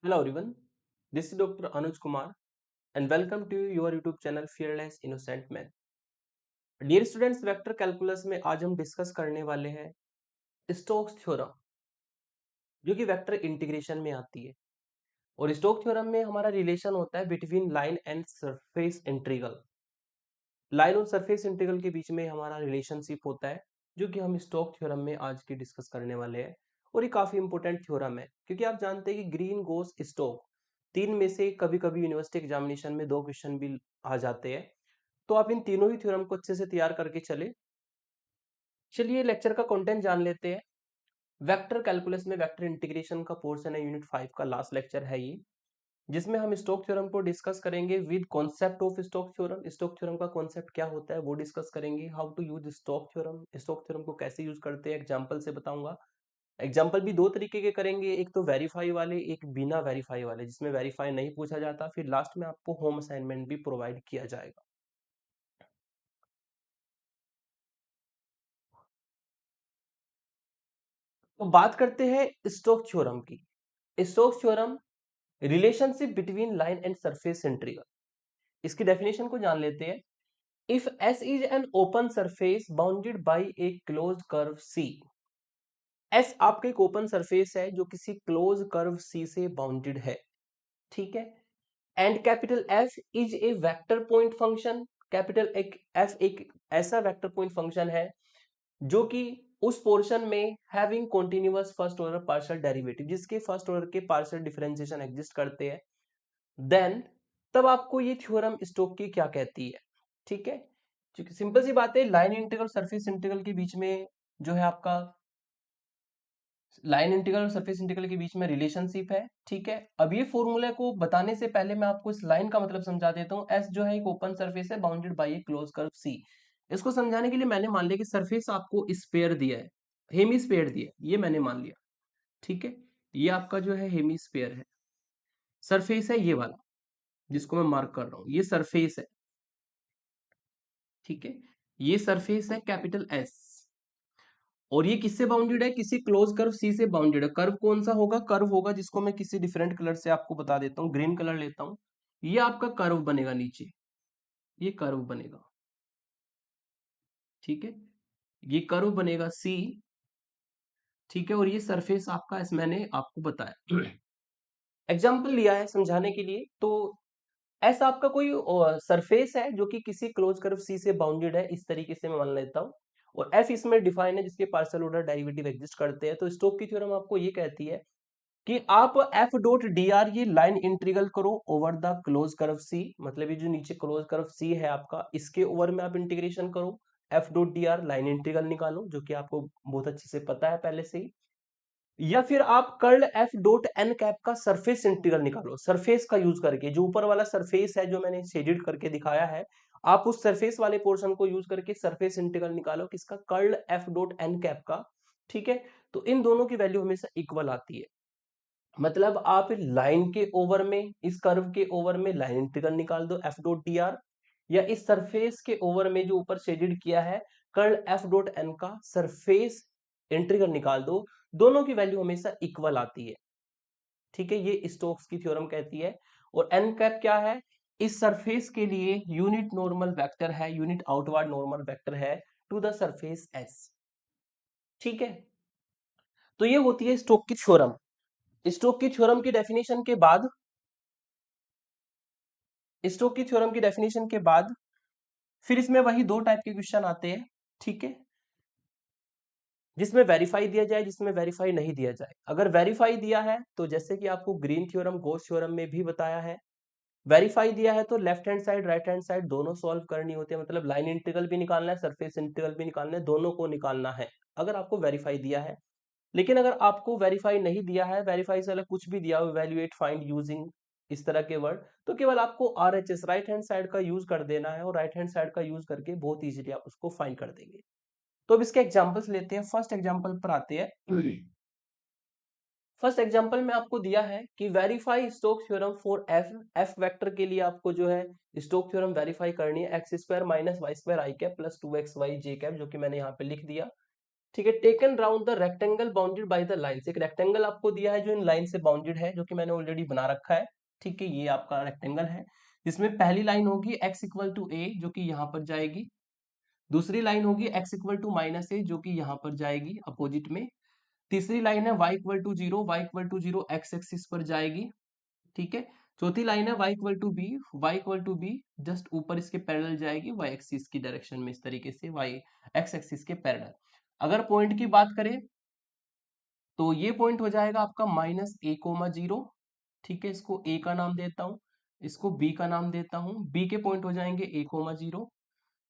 Hello everyone, this is Dr. Anuj Kumar and welcome to your YouTube channel Fearless Innocent Man. Dear students, vector calculus में आज हम discuss करने वाले हैं Stokes theorem, जो कि वेक्टर इंटीग्रेशन में आती है। और स्टोक्स थ्योरम में हमारा रिलेशन होता है between line and surface integral. Line और सरफेस इंटीग्रल के बीच में हमारा रिलेशनशिप होता है, जो कि हम स्टोक्स थ्योरम में आज की डिस्कस करने वाले हैं। और ये काफी इंपॉर्टेंट थ्योरम है, क्योंकि आप जानते हैं कि ग्रीन गोस स्टोक तीन में से कभी कभी यूनिवर्सिटी एग्जामिनेशन में दो क्वेश्चन भी आ जाते हैं। तो आप इन तीनों ही थ्योरम को अच्छे से तैयार करके चले। चलिए लेक्चर का कंटेंट जान लेते हैं। वेक्टर कैलकुलस में वेक्टर इंटीग्रेशन का पोर्शन है, यूनिट 5 का लास्ट लेक्चर है ये, जिसमें हम स्टोक थ्योरम को डिस्कस करेंगे with concept of Stoke theorem. Stoke theorem का कॉन्सेप्ट क्या होता है वो डिस्कस करेंगे। How to use Stoke theorem को कैसे यूज करते हैं एग्जांपल से बताऊंगा। एग्जांपल भी दो तरीके के करेंगे, एक तो वेरीफाई वाले, एक बिना वेरीफाई वाले, जिसमें वेरीफाई नहीं पूछा जाता। फिर लास्ट में आपको होम असाइनमेंट भी प्रोवाइड किया जाएगा। तो बात करते हैं स्टोक थ्योरम की। Stokes theorem, relationship between line and surface integral. इसकी डेफिनेशन को जान लेते हैं। If S is an open surface bounded by a closed curve C, S आपका एक ओपन सरफेस है जो किसी क्लोज कर्व C से बाउंडेड है, ठीक है। And capital F is a vector point function. Capital F एक ऐसा वेक्टर पॉइंट फंक्शन है जो कि उस पोर्शन में having continuous first order partial derivative, जिसके फर्स्ट ऑर्डर के पार्शियल डिफरेंशिएशन एग्जिस्ट करते हैं, देन तब आपको ये थ्योरम स्टोक की क्या कहती है, ठीक है। क्योंकि सिंपल सी बात है, लाइन इंटीग्रल सरफेस इंटीग्रल के बीच में जो है आपका लाइन इंटीग्रल और सरफेस इंटीग्रल के बीच में रिलेशनशिप है, ठीक है। अब ये फॉर्मूले को बताने से पहले मैं आपको इस लाइन का मतलब समझा देता हूँ। एस जो है एक ओपन सरफेस है bounded by a close curve C. इसको समझाने के लिए मैंने मान लिया कि सरफेस आपको स्फेयर दिया है, हेमी स्फेयर दिया है, ये मैंने मान लिया, ठीक है। ये आपका जो है हेमी स्फेयर है, सरफेस है ये वाला जिसको मैं मार्क कर रहा हूँ, ये सरफेस है, ठीक है। ये सरफेस है कैपिटल एस, और ये किससे बाउंडेड है? किसी क्लोज कर्व सी से बाउंडेड है। कर्व कौन सा होगा? कर्व होगा जिसको मैं किसी डिफरेंट कलर से आपको बता देता हूँ, ग्रीन कलर लेता हूँ। ये आपका कर्व बनेगा नीचे, ये कर्व बनेगा, ठीक है। ये कर्व बनेगा सी, ठीक है। और ये सरफेस आपका इस मैंने आपको बताया एग्जाम्पल लिया है समझाने के लिए। तो ऐसा आपका कोई सरफेस है जो कि किसी क्लोज कर्व सी से बाउंडेड है, इस तरीके से मैं मान लेता हूँ। और एफ इसमें डिफाइन है जिसके पार्शियल ऑर्डर डेरिवेटिव एग्जिस्ट करते हैं। तो स्टोक की थ्योरम आपको ये कहती है कि आप एफ डॉट डी आर ये लाइन इंटीग्रल करो ओवर द क्लोज कर्व सी, मतलब ये जो नीचे क्लोज कर्व सी है आपका, इसके ओवर में आप इंटीग्रेशन करो। F dot d are line integral निकालो, जो कि आपको बहुत अच्छे से पता है पहले से ही। या फिर आप curl F dot n cap का सरफेस इंटीग्रल निकालो, सरफेस का यूज करके। जो ऊपर वाला सरफेस है जो मैंने शेडेड करके दिखाया है, आप उस सरफेस वाले पोर्शन को यूज करके सरफेस इंटीग्रल निकालो किसका? Curl F dot n cap का, ठीक है। तो इन दोनों की वैल्यू हमेशा इक्वल आती है। मतलब आप लाइन के ओवर में, इस कर्व के ओवर में लाइन इंटीग्रल निकाल दो एफ डॉट डी आर, या इस सरफेस के ओवर में जो ऊपर शेडेड किया है कर्ल एफ डॉट एन का सरफेस इंटीग्रल निकाल दो, दोनों की वैल्यू हमेशा इक्वल आती है, ठीक है। ये स्टोक्स की थ्योरम कहती है। और एन कैप क्या है? इस सरफेस के लिए यूनिट नॉर्मल वेक्टर है, यूनिट आउटवर्ड नॉर्मल वेक्टर है टू द सरफेस एस, ठीक है। तो ये होती है स्टोक की थ्योरम। स्टोक की थ्योरम की डेफिनेशन के बाद, स्टोक की थ्योरम की डेफिनेशन के बाद फिर इसमें वही दो टाइप के क्वेश्चन आते हैं, ठीक है। जिसमें वेरीफाई दिया जाए, जिसमें वेरीफाई नहीं दिया जाए। अगर वेरीफाई दिया है तो जैसे कि आपको ग्रीन थ्योरम गॉस थ्योरम में भी बताया है, वेरीफाई दिया है तो left hand side right hand side दोनों सॉल्व करनी होती है। मतलब लाइन इंटीग्रल भी निकालना है, सरफेस इंटीग्रल भी निकालना है, दोनों को निकालना है अगर आपको वेरीफाई दिया है। लेकिन अगर आपको वेरीफाई नहीं दिया है, वेरीफाई से अलग कुछ भी दिया हो, इवैल्यूएट, फाइंड, यूजिंग, इस तरह के वर्ड, तो केवल आपको RHS राइट हैंड साइड का यूज कर देना है, और राइट हैंड साइड का यूज करके बहुत इजीली आप उसको फाइंड कर देंगे। तो अब इसके एग्जांपल्स लेते हैं। फर्स्ट एग्जांपल पर आते हैं। फर्स्ट एग्जांपल में आपको दिया है कि verify Stoke theorem for F. F vector के लिए आपको जो है स्टोक थ्योरम वेरीफाई करनी है। X square minus y square i cap plus 2xy j cap, जो कि मैंने यहाँ पे लिख दिया। ठीक है। Taken round the rectangle bounded by the lines, एक रेक्टेंगल आपको दिया है जो इन लाइन से बाउंडेड है, जो कि मैंने ऑलरेडी बना रखा है। ठीक है, ये आपका रेक्टेंगल है। इसमें पहली लाइन होगी x इक्वल टू ए, जो कि यहाँ पर जाएगी। दूसरी लाइन होगी x इक्वल टू माइनस ए, जो कि यहाँ पर जाएगी अपोजिट में। तीसरी लाइन है y equal to zero, y equal to zero x axis पर जाएगी। ठीक है। चौथी लाइन है y equal to B, y equal to B just ऊपर इसके पैरेलल जाएगी y एक्सिस की डायरेक्शन में, इस तरीके से y x एक्सिस के पैरेलल। अगर पॉइंट की बात करें तो ये पॉइंट हो जाएगा आपका माइनस ए कोमा जीरो। ठीक है, इसको ए का नाम देता हूं, इसको बी का नाम देता हूं। बी के पॉइंट हो जाएंगे ए कोमा जीरो।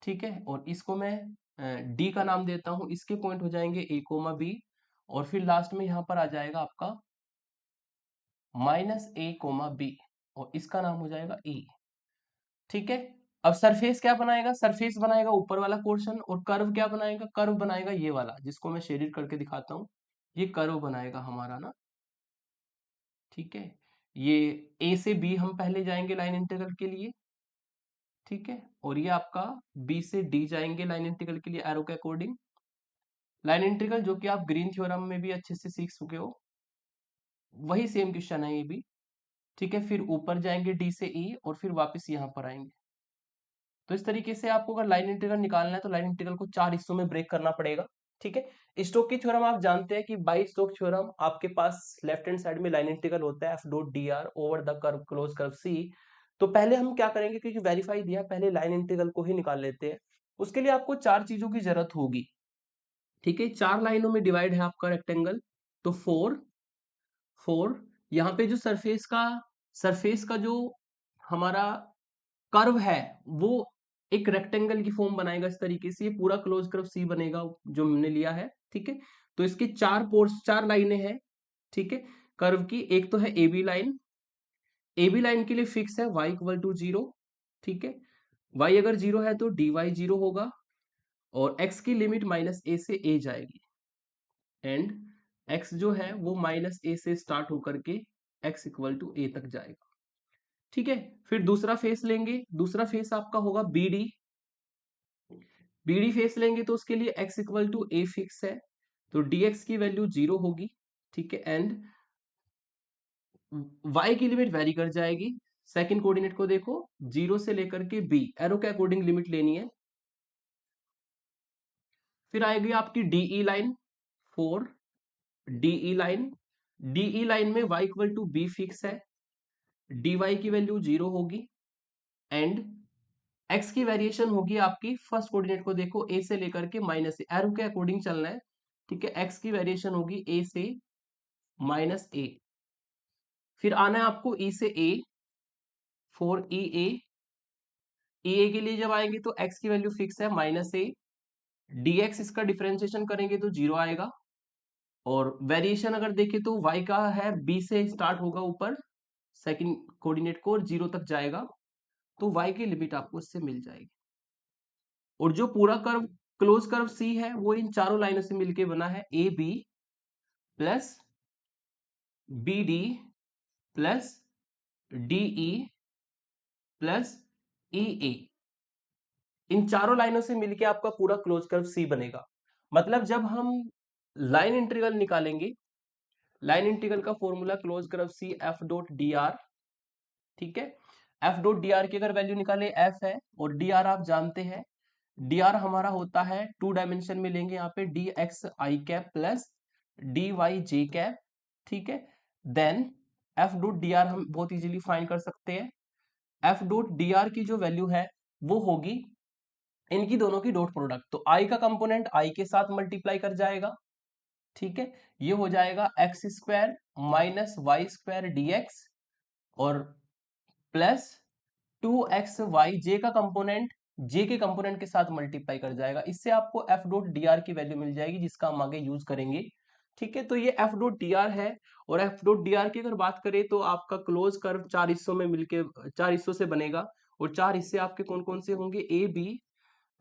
ठीक है, और इसको मैं डी का नाम देता हूं, इसके पॉइंट हो जाएंगे ए कोमा बी। और फिर लास्ट में यहां पर आ जाएगा आपका माइनस ए कोमा बी, और इसका नाम हो जाएगा ई। ठीक है। अब सरफेस क्या बनाएगा, सरफेस बनाएगा ऊपर वाला पोर्शन, और कर्व क्या बनाएगा, कर्व बनाएगा ये वाला, जिसको मैं शेडिड करके दिखाता हूं। ये कर्व बनाएगा हमारा ना। ठीक है, ये ए से बी हम पहले जाएंगे लाइन इंटीग्रल के लिए। ठीक है, और ये आपका बी से डी जाएंगे लाइन इंटीग्रल के लिए एरो के अकॉर्डिंग। लाइन इंटीग्रल जो कि आप ग्रीन थ्योरम में भी अच्छे से सीख चुके हो, वही सेम क्वेश्चन है ये भी। ठीक है, फिर ऊपर जाएंगे डी से ई, और फिर वापस यहाँ पर आएंगे। तो इस तरीके से आपको अगर लाइन इंटीग्रल निकालना है तो लाइन इंटीग्रल को चार हिस्सों में ब्रेक करना पड़ेगा। ठीक है, स्टोक की थ्योरम आप जानते हैं कि बाई स्टोक थ्योरम आपके पास लेफ्ट हैंड साइड में लाइन इंटीग्रल होता है F dot d r over the curve close curve C. तो पहले हम क्या करेंगे, क्योंकि वेरीफाई दिया, पहले लाइन इंटीग्रल को ही निकाल लेते हैं। उसके लिए आपको चार चीजों की जरूरत होगी। ठीक है, चार लाइनों में डिवाइड है आपका रेक्टेंगल, तो फोर फोर। यहाँ पे जो सरफेस का जो हमारा कर्व है, वो एक रेक्टेंगल की फॉर्म बनाएगा इस तरीके से। ये पूरा क्लोज कर्व सी बनेगा जो हमने लिया है। ठीक है, तो इसके चार लाइनें हैं। ठीक है, कर्व की एक तो है A B line. A B line के लिए फिक्स है y इक्वल टू जीरो। ठीक है, y अगर जीरो है तो dy जीरो होगा, और x की लिमिट माइनस ए से a जाएगी, एंड x जो है वो माइनस ए से स्टार्ट होकर के x इक्वल टू a तक जाएगा। ठीक है, फिर दूसरा फेस लेंगे, दूसरा फेस आपका होगा बी डी। बीडी फेस लेंगे तो उसके लिए x equal to A fix है, तो dx की वैल्यू जीरो होगी। ठीक है, एंड y की लिमिट वेरी कर जाएगी। सेकंड कोऑर्डिनेट को देखो, जीरो से लेकर के b एरो के अकॉर्डिंग लिमिट लेनी है। फिर आएगी आपकी DE line, four DE line. DE line में y equal to B fix है, dy की वैल्यू जीरो होगी, एंड x की वेरिएशन होगी आपकी, फर्स्ट कोऑर्डिनेट को देखो, a से लेकर के माइनस ए, एरो के अकॉर्डिंग चलना है। ठीक है, x की वेरिएशन होगी a से माइनस ए। फिर आना है आपको ई से ए, four E A. E A के लिए जब आएंगे तो x की वैल्यू फिक्स है माइनस ए, dx इसका डिफरेंशिएशन करेंगे तो जीरो आएगा। और वेरिएशन अगर देखें तो y का है b से स्टार्ट होगा ऊपर सेकंड कोऑर्डिनेट को, और जीरो तक जाएगा, तो y की लिमिट आपको इससे मिल जाएगी। और जो पूरा कर्व क्लोज कर्व सी है वो इन चारों लाइनों से मिलके बना है, A B plus B D plus D E plus E A. इन चारों लाइनों से मिलके आपका पूरा क्लोज कर्व सी बनेगा। मतलब जब हम लाइन इंटीग्रल निकालेंगे, लाइन इंटीग्रल का formula close curve C F dot d r. ठीक है, एफ डॉट डी आर की अगर वैल्यू निकाले एफ है, और डी आर आप जानते हैं, डी आर हमारा होता है टू डायमेंशन में लेंगे यहाँ पे d x i cap plus d y j cap. ठीक है, then F dot d r हम बहुत इजीली फाइंड कर सकते हैं। एफ डॉट डी आर की जो वैल्यू है वो होगी इनकी दोनों की डॉट प्रोडक्ट, तो आई का कंपोनेंट आई के साथ मल्टीप्लाई कर जाएगा। ठीक है, ये हो जाएगा x square minus y square d x, और plus two x y j का कंपोनेंट जे के कंपोनेंट के साथ मल्टीप्लाई कर जाएगा। इससे आपको एफ डॉट डी आर की वैल्यू मिल जाएगी, जिसका हम आगे यूज करेंगे। ठीक है, तो ये एफ डॉट डी आर है। और एफ डॉट डी आर की अगर बात करें तो आपका क्लोज कर्व चार हिस्सों में मिलके, चार हिस्सों से बनेगा, और चार हिस्से आपके कौन कौन से होंगे, A B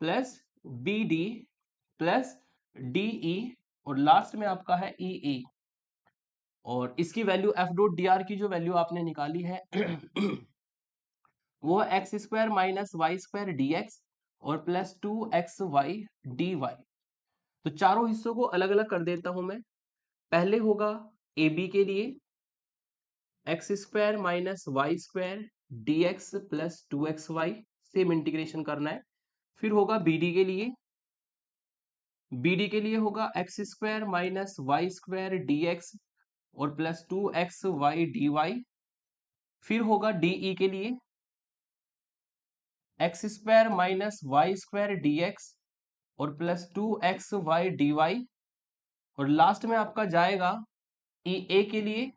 plus B D plus DE, और लास्ट में आपका है ई ए। और इसकी value F dot d r की जो वैल्यू आपने निकाली है वो x square minus y square d x, और plus two x y d y. तो चारों हिस्सों को अलग अलग कर देता हूं मैं। पहले होगा ए बी के लिए x square minus y square d x plus 2xy, same integration करना है। फिर होगा बी डी के लिए, होगा x square minus y square d x और प्लस 2xy dy। फिर होगा डीई के लिए x square minus y square d x और प्लस 2xy dy। और लास्ट में आपका जाएगा ई ए के लिए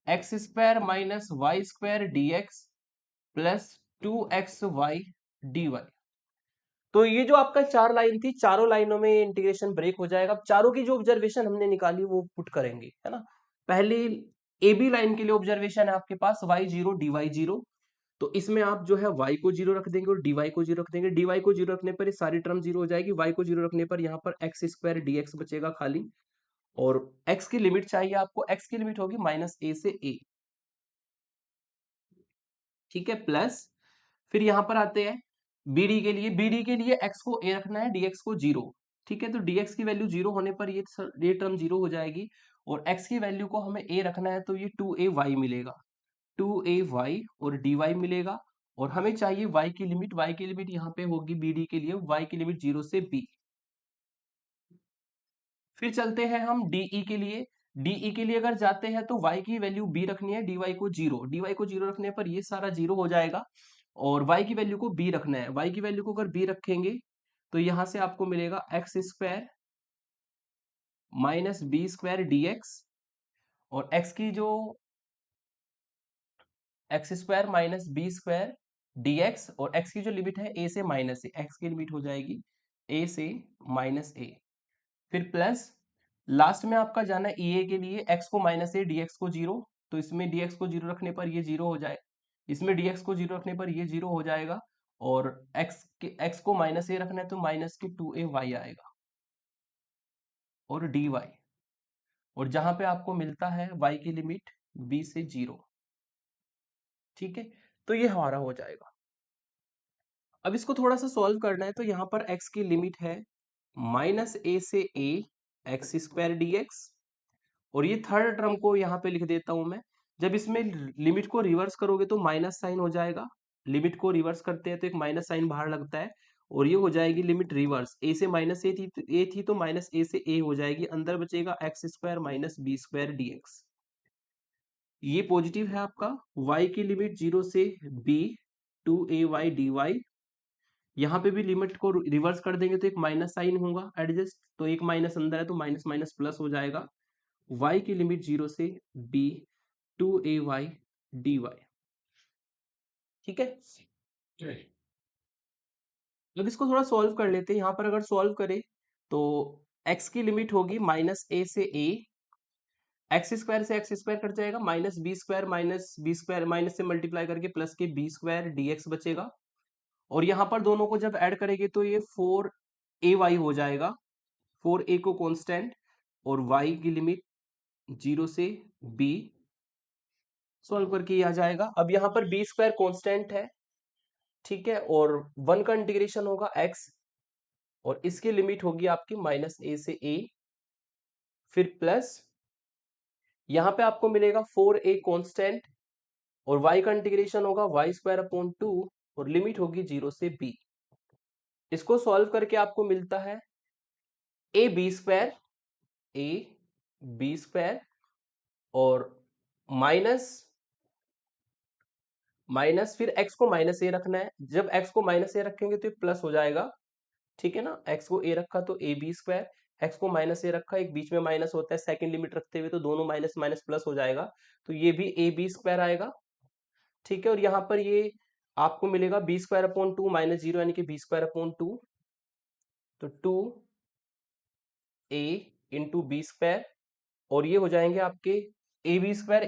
x square minus y square d x plus 2xy dy। तो ये जो आपका चार लाइन थी, चारों लाइनों में इंटीग्रेशन ब्रेक हो जाएगा। अब चारों की जो ऑब्जर्वेशन हमने निकाली वो पुट करेंगे, है ना। पहली ए बी लाइन के लिए ऑब्जर्वेशन है आपके पास y0 dy0। तो इसमें आप जो है y को 0 रख देंगे और dy को 0 रख देंगे। dy को 0 रखने पर ये सारी टर्म 0 हो जाएगी, y को 0 रखने पर यहाँ पर एक्स स्क्वायर dx बचेगा खाली। और x की लिमिट चाहिए आपको, x की लिमिट होगी -a से a, ठीक है। प्लस फिर यहां पर आते हैं BD के लिए, BD के लिए x को a रखना है, dx को 0, ठीक है। तो dx की वैल्यू 0 होने पर ये टर्म 0 हो जाएगी और x की वैल्यू को हमें a रखना है, तो ये 2ay मिलेगा, 2ay और dy मिलेगा। और हमें चाहिए y की लिमिट, y की लिमिट यहाँ पे होगी BD के लिए, y की लिमिट 0 से b। फिर चलते हैं हम DE के लिए, DE के लिए अगर जाते हैं तो y की वैल्यू b रखनी है, dy को 0, dy को 0 रखने पर ये सारा 0 हो जाएगा। और y की वैल्यू को b रखना है, y की वैल्यू को अगर b रखेंगे तो यहां से आपको मिलेगा x square minus B square d x. और x की जो x square minus B square d x, और x की जो लिमिट है a से माइनस ए, x की लिमिट हो जाएगी a से माइनस ए। फिर प्लस लास्ट में आपका जाना है EA के लिए, x को माइनस ए dx को 0। तो इसमें dx को 0 रखने पर ये 0 हो जाए, इसमें dx को 0 रखने पर ये 0 हो जाएगा। और x को माइनस ए रखना है तो माइनस के 2ay आएगा और dy। और जहां पे आपको मिलता है y की लिमिट b से 0, ठीक है। तो ये हमारा हो जाएगा। अब इसको थोड़ा सा सॉल्व करना है, तो यहाँ पर x की लिमिट है -a से a x square d x. और ये थर्ड टर्म को यहाँ पे लिख देता हूं मैं। जब इसमें लिमिट को रिवर्स करोगे तो माइनस साइन हो जाएगा, लिमिट को रिवर्स करते हैं तो एक माइनस साइन बाहर लगता है और ये हो जाएगी लिमिट रिवर्स, a से माइनस ए थी तो माइनस ए से a हो जाएगी, अंदर बचेगा x square minus B square d x. ये पॉजिटिव है आपका। y की लिमिट 0 से b 2ay dy। यहाँ पे भी लिमिट को रिवर्स कर देंगे तो एक माइनस साइन होगा एडजस्ट, तो एक माइनस अंदर है तो माइनस माइनस प्लस हो जाएगा। y की लिमिट 0 से b 2ay dy, ठीक है। अब इसको थोड़ा सॉल्व कर लेते हैं। यहाँ पर अगर सॉल्व करें तो x की लिमिट होगी -a से a, एक्स स्क्वायर से एक्स स्क्वायर कट जाएगा, माइनस बी स्क्वायर माइनस से मल्टीप्लाई करके प्लस के बी स्क्वायर डी एक्स बचेगा। और यहाँ पर दोनों को जब ऐड करेंगे तो ये 4ay हो जाएगा, 4a को कांस्टेंट और y की लिमिट 0 से b, सॉल्व करके ये आ जाएगा। अब यहाँ पर बी स्क्वायर कॉन्स्टेंट है, ठीक है। और 1 का इंटीग्रेशन होगा x और इसकी लिमिट होगी आपकी -a से a। फिर प्लस यहाँ पे आपको मिलेगा 4a कांस्टेंट और y का इंटीग्रेशन होगा y स्क्वायर अपॉन 2 और लिमिट होगी 0 से b। इसको सॉल्व करके आपको मिलता है a b स्क्वायर और माइनस माइनस फिर x को -a रखना है। जब x को -a रखेंगे तो ये प्लस हो जाएगा, ठीक है ना। x को a रखा तो a b स्क्वायर, x को -a रखा, एक बीच में माइनस होता है, सेकंड लिमिट रखते हुए तो दोनों माइनस माइनस प्लस हो जाएगा, तो ये भी a b स्क्वायर आएगा, ठीक है। और यहाँ पर ये आपको मिलेगा बी स्क्वायर अपॉन 2 -0 यानी कि बी स्क्वायर अपॉन 2, तो 2a इंटू बी स्क्वायर और ये हो जाएंगे आपके A B square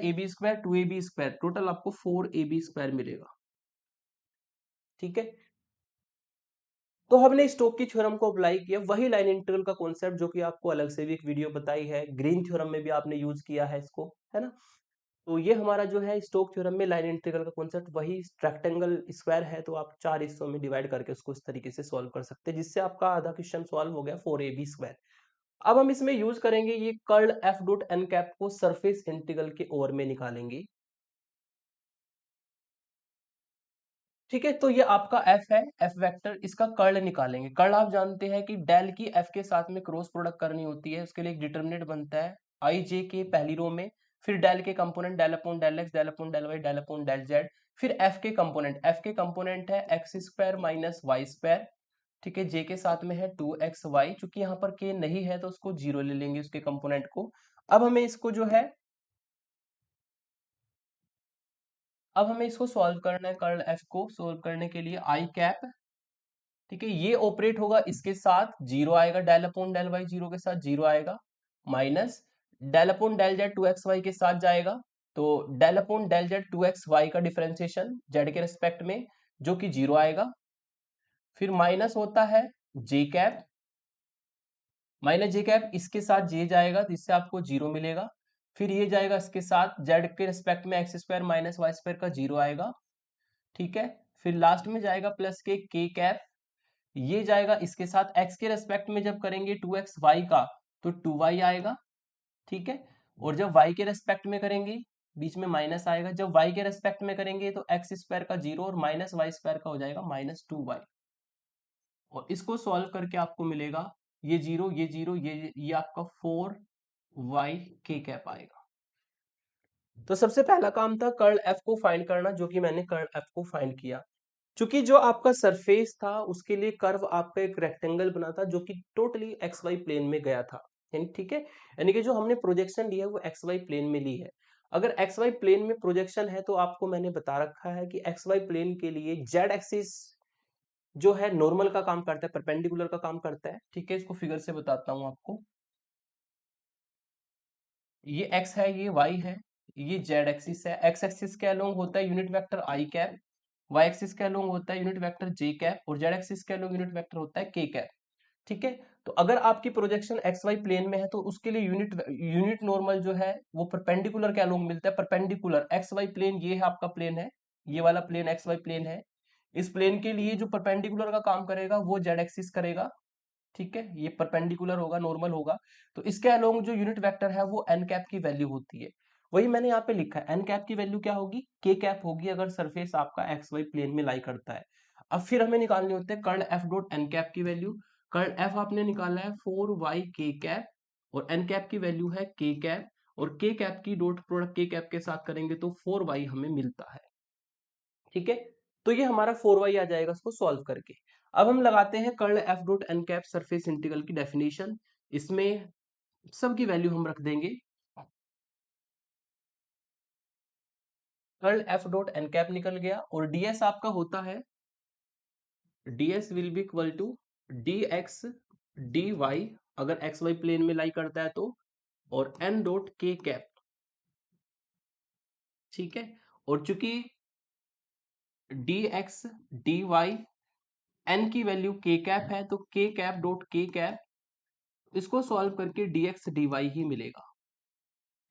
2ab square, total आपको 4ab स्क्वायर मिलेगा, ठीक है। तो हमने स्टोक की थ्योरम को अप्लाई किया, वही लाइन इंटीग्रल का कॉन्सेप्ट जो कि आपको अलग से भी एक वीडियो बताई है, ग्रीन थ्योरम में भी आपने यूज किया है इसको, है ना। तो ये हमारा जो है स्टोक थ्योरम में लाइन इंटीग्रल का कॉन्सेप्ट, वही रेक्टेंगल स्क्वायर है तो आप 4 हिस्सों में डिवाइड करके उसको इस तरीके से सॉल्व कर सकते हैं, जिससे आपका आधा क्वेश्चन सॉल्व हो गया 4ab स्क्वायर। अब हम इसमें यूज करेंगे ये curl F dot n cap को सरफेस इंटीग्रल के ओर में निकालेंगे। ठीक है, तो ये आपका एफ है, एफ वेक्टर, इसका कर्ल निकालेंगे। कर्ल आप जानते हैं कि डेल की एफ के साथ में क्रॉस प्रोडक्ट करनी होती है, उसके लिए एक डिटर्मिनेंट बनता है आई जे के पहली रो में, फिर डेल के component del upon del x, del upon del y, del upon del z, फिर एफ के कंपोनेंट है x square minus y square. ठीक है, जे के साथ में है 2xy, चूंकि यहाँ पर के नहीं है तो उसको जीरो ले लेंगे उसके कंपोनेंट को। अब हमें इसको जो है, अब हमें इसको सॉल्व करना है, कर्ल एफ को सॉल्व करने के लिए आई कैप, ठीक है, ये ऑपरेट होगा इसके साथ, जीरो आएगा, del upon del y zero के साथ जीरो आएगा, minus del upon del z 2xy के साथ जाएगा, तो del upon del z 2xy का डिफरेंशिएशन जेड के रिस्पेक्ट में जो कि जीरो आएगा, फिर माइनस होता है जे कैप, माइनस जे कैप इसके साथ जे जाएगा जिससे आपको जीरो मिलेगा, फिर ये जाएगा इसके साथ जेड के रिस्पेक्ट में x square minus y square का जीरो आएगा, ठीक है, फिर लास्ट में जाएगा प्लस के कैप, ये जाएगा इसके साथ x के रेस्पेक्ट में जब करेंगे 2xy का तो 2y आएगा, ठीक है, और जब y के रेस्पेक्ट में करेंगे बीच में माइनस आएगा, जब y के रेस्पेक्ट में करेंगे तो एक्स स्क्वायर का जीरो और माइनस वाई स्क्वायर का हो जाएगा माइनस 2y, और इसको सॉल्व करके आपको मिलेगा ये जीरो ये जीरो ये आपका 4y के कैप आएगा। तो सबसे पहला काम था कर्ल एफ को फाइंड करना, जो कि मैंने कर्ल एफ को फाइंड किया। चूंकि जो आपका सरफेस था उसके लिए कर्व आपका एक रेक्टेंगल बना था जो कि टोटली एक्स वाई प्लेन में गया था, ठीक है, यानी कि जो हमने प्रोजेक्शन लिया है वो एक्स वाई प्लेन में ली है। अगर एक्स वाई प्लेन में प्रोजेक्शन है तो आपको मैंने बता रखा है कि एक्स वाई प्लेन के लिए जेड एक्सिस जो है नॉर्मल का काम करता है, परपेंडिकुलर का काम करता है, ठीक है, इसको फिगर से बताता हूं आपको। ये x है, ये y है, ये z एक्सिस है, x एक्सिस के अलोंग होता है unit vector i cap, y axis के अलोंग होता है यूनिट वेक्टर j कैप, और z एक्सिस के अलोंग यूनिट वेक्टर होता है k कैप, ठीक है। तो अगर आपकी प्रोजेक्शन एक्स वाई प्लेन में है तो उसके लिए यूनिट नॉर्मल जो है वो परपेंडिकुलर के अलोंग मिलता है, परपेंडिकुलर एक्स वाई प्लेन, ये है आपका प्लेन है, ये वाला प्लेन एक्स वाई प्लेन है, इस प्लेन के लिए जो परपेंडिकुलर का काम करेगा वो जेड एक्सिस करेगा, ठीक है, ये परपेंडिकुलर होगा, नॉर्मल होगा, तो इसके अलोंग जो यूनिट वेक्टर है वो एन कैप की वैल्यू होती है, वही मैंने यहाँ पे लिखा है, एन कैप की वैल्यू क्या होगी, के कैप होगी, अगर सरफेस आपका एक्स वाई प्लेन में लाई करता है। अब फिर हमें निकालनी होती है curl F dot n cap की वैल्यू। कर्ल एफ आपने निकाला है 4y के कैप, और एन कैप की वैल्यू है के कैप, और के कैप की डॉट प्रोडक्ट के कैप के साथ करेंगे तो 4y हमें मिलता है, ठीक है, तो ये हमारा 4y आ जाएगा इसको सॉल्व करके। अब हम लगाते हैं curl F dot n cap surface integral की डेफिनेशन, इसमें सबकी वैल्यू हम रख देंगे। Curl F dot n cap निकल गया, और ds आपका होता है, ds will be equal to dx dy, अगर एक्स वाई प्लेन में लाई करता है तो, और n डॉट के कैप, ठीक है, और चूंकि dx dy n की वैल्यू के कैप है तो के कैप डॉट के कैप, इसको सॉल्व करके dx dy ही मिलेगा,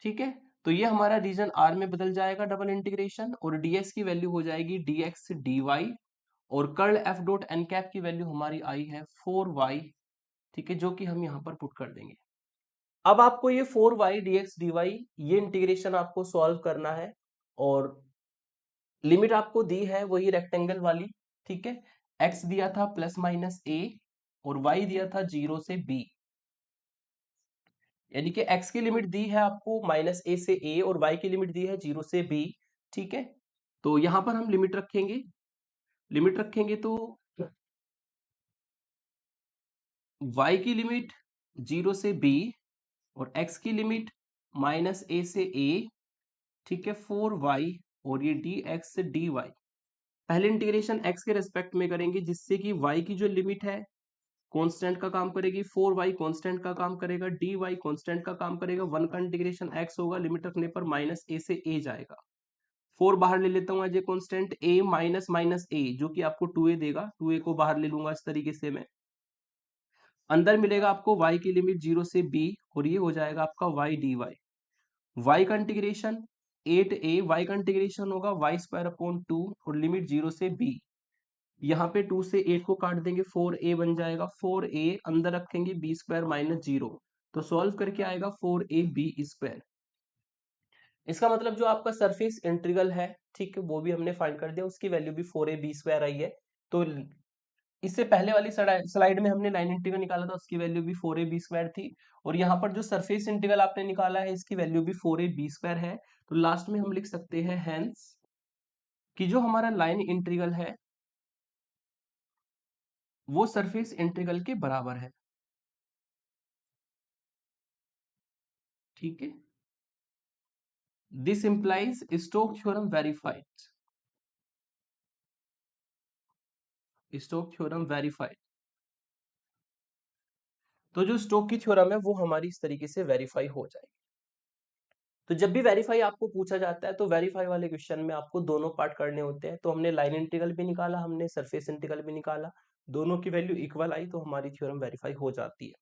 ठीक है, तो ये हमारा रीजन r में बदल जाएगा डबल इंटीग्रेशन, और ds की वैल्यू हो जाएगी dx dy, और curl F dot n cap की वैल्यू हमारी आई है 4y, ठीक है, जो कि हम यहाँ पर पुट कर देंगे। अब आपको ये 4y dx dy ये इंटीग्रेशन आपको सॉल्व करना है, और लिमिट आपको दी है वही रेक्टेंगल वाली, ठीक है, x दिया था प्लस माइनस a, और y दिया था 0 से b, यानी कि x की लिमिट दी है आपको माइनस a से a, और y की लिमिट दी है 0 से b, ठीक है, तो यहां पर हम लिमिट रखेंगे तो y की लिमिट 0 से b, और x की लिमिट माइनस a से a, ठीक है, 4y, और ये dx dy, पहले इंटीग्रेशन x के रेस्पेक्ट में करेंगे जिससे कि y की जो लिमिट है कांस्टेंट का काम करेगी, 4y कांस्टेंट का काम करेगा, dy कांस्टेंट का काम करेगा, वन का इंटीग्रेशन x होगा, लिमिट रखने पर माइनस a से a जाएगा, 4 बाहर ले लेता हूं as a constant, a minus minus a जो कि आपको 2a देगा, 2a को बाहर ले लूंगा इस तरीके से मैं, अंदर मिलेगा आपको y की लिमिट 0 से b, और ये हो जाएगा आपका y dy, y का इंटीग्रेशन 8a, y का इंटीग्रेशन होगा वाई स्क्वायर अपॉन 2 और लिमिट 0 से b। यहाँ पे 2 से 8 को काट देंगे, 4a बन जाएगा, 4a अंदर रखेंगे b स्क्वायर माइनस 0, तो सॉल्व करके आएगा 4ab स्क्वायर। इसका मतलब जो आपका सरफेस इंटीग्रल है, ठीक है, वो भी हमने फाइंड कर दिया, उसकी वैल्यू भी 4ab स्क्वायर आई है। तो इससे पहले वाली स्लाइड में हमने लाइन इंटीग्रल निकाला था, उसकी वैल्यू भी 4ab स्क्वायर थी, और यहाँ पर जो सरफेस इंटीग्रल आपने निकाला है इसकी वैल्यू भी 4ab स्क्वायर है। तो लास्ट में हम लिख सकते हैं हेंस कि जो हमारा लाइन इंटीग्रल है वो सरफेस इंटीग्रल के बराबर है। ठीक है, this implies Stoke theorem verified. Stoke theorem verified. तो जो स्टोक की थ्योरम है वो हमारी इस तरीके से वेरीफाई हो जाएगी। तो जब भी वेरीफाई आपको पूछा जाता है तो वेरीफाई वाले क्वेश्चन में आपको दोनों पार्ट करने होते हैं। तो हमने लाइन इंटीग्रल भी निकाला, हमने सरफेस इंटीग्रल भी निकाला, दोनों की वैल्यू इक्वल आई तो हमारी थ्योरम वेरीफाई हो जाती है।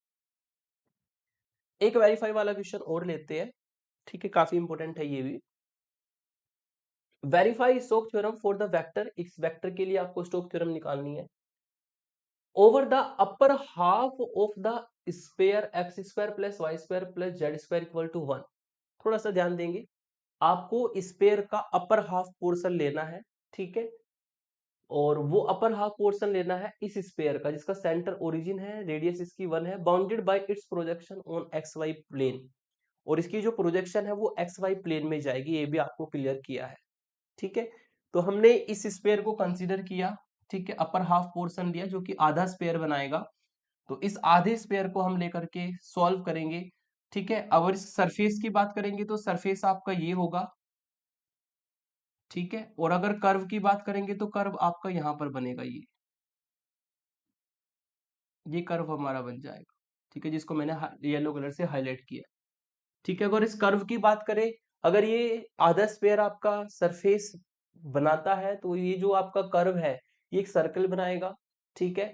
एक वेरीफाई वाला क्वेश्चन और लेते हैं, ठीक है, काफी इंपॉर्टेंट है ये भी। Verify Stoke theorem for the vector, इस वेक्टर के लिए आपको स्टोक थ्योरम निकालनी है। Over the upper half of the square x square plus y square plus z square equal to 1। थोड़ा सा ध्यान देंगे, आपको स्क्वायर का अपर हाफ पोर्शन लेना है, ठीक है, और वो अपर हाफ पोर्शन लेना है इस स्क्वायर का जिसका सेंटर ओरिजिन है, रेडियस इसकी 1 है, bounded by its projection on x y plane, और इसकी जो प्रोजेक्शन है वो एक्स वाई प्लेन में जाएगी, ये भी आपको क्लियर किया है। ठीक है, तो हमने इस स्क्वायर को कंसीडर किया, ठीक है, अपर हाफ पोर्शन लिया जो कि आधा स्क्वायर बनाएगा। तो इस आधे स्क्वायर को हम लेकर के सॉल्व करेंगे। ठीक है, अगर इस सरफेस की बात करेंगे तो सरफेस आपका ये होगा, ठीक है, और अगर कर्व की बात करेंगे तो कर्व आपका यहां पर बनेगा, ये कर्व हमारा बन जाएगा, ठीक है, जिसको मैंने येलो कलर से हाईलाइट किया। ठीक है, अगर इस कर्व की बात करें, अगर ये आधा स्क्वायर आपका सरफेस बनाता है तो ये जो आपका कर्व है ये एक सर्कल बनाएगा। ठीक है,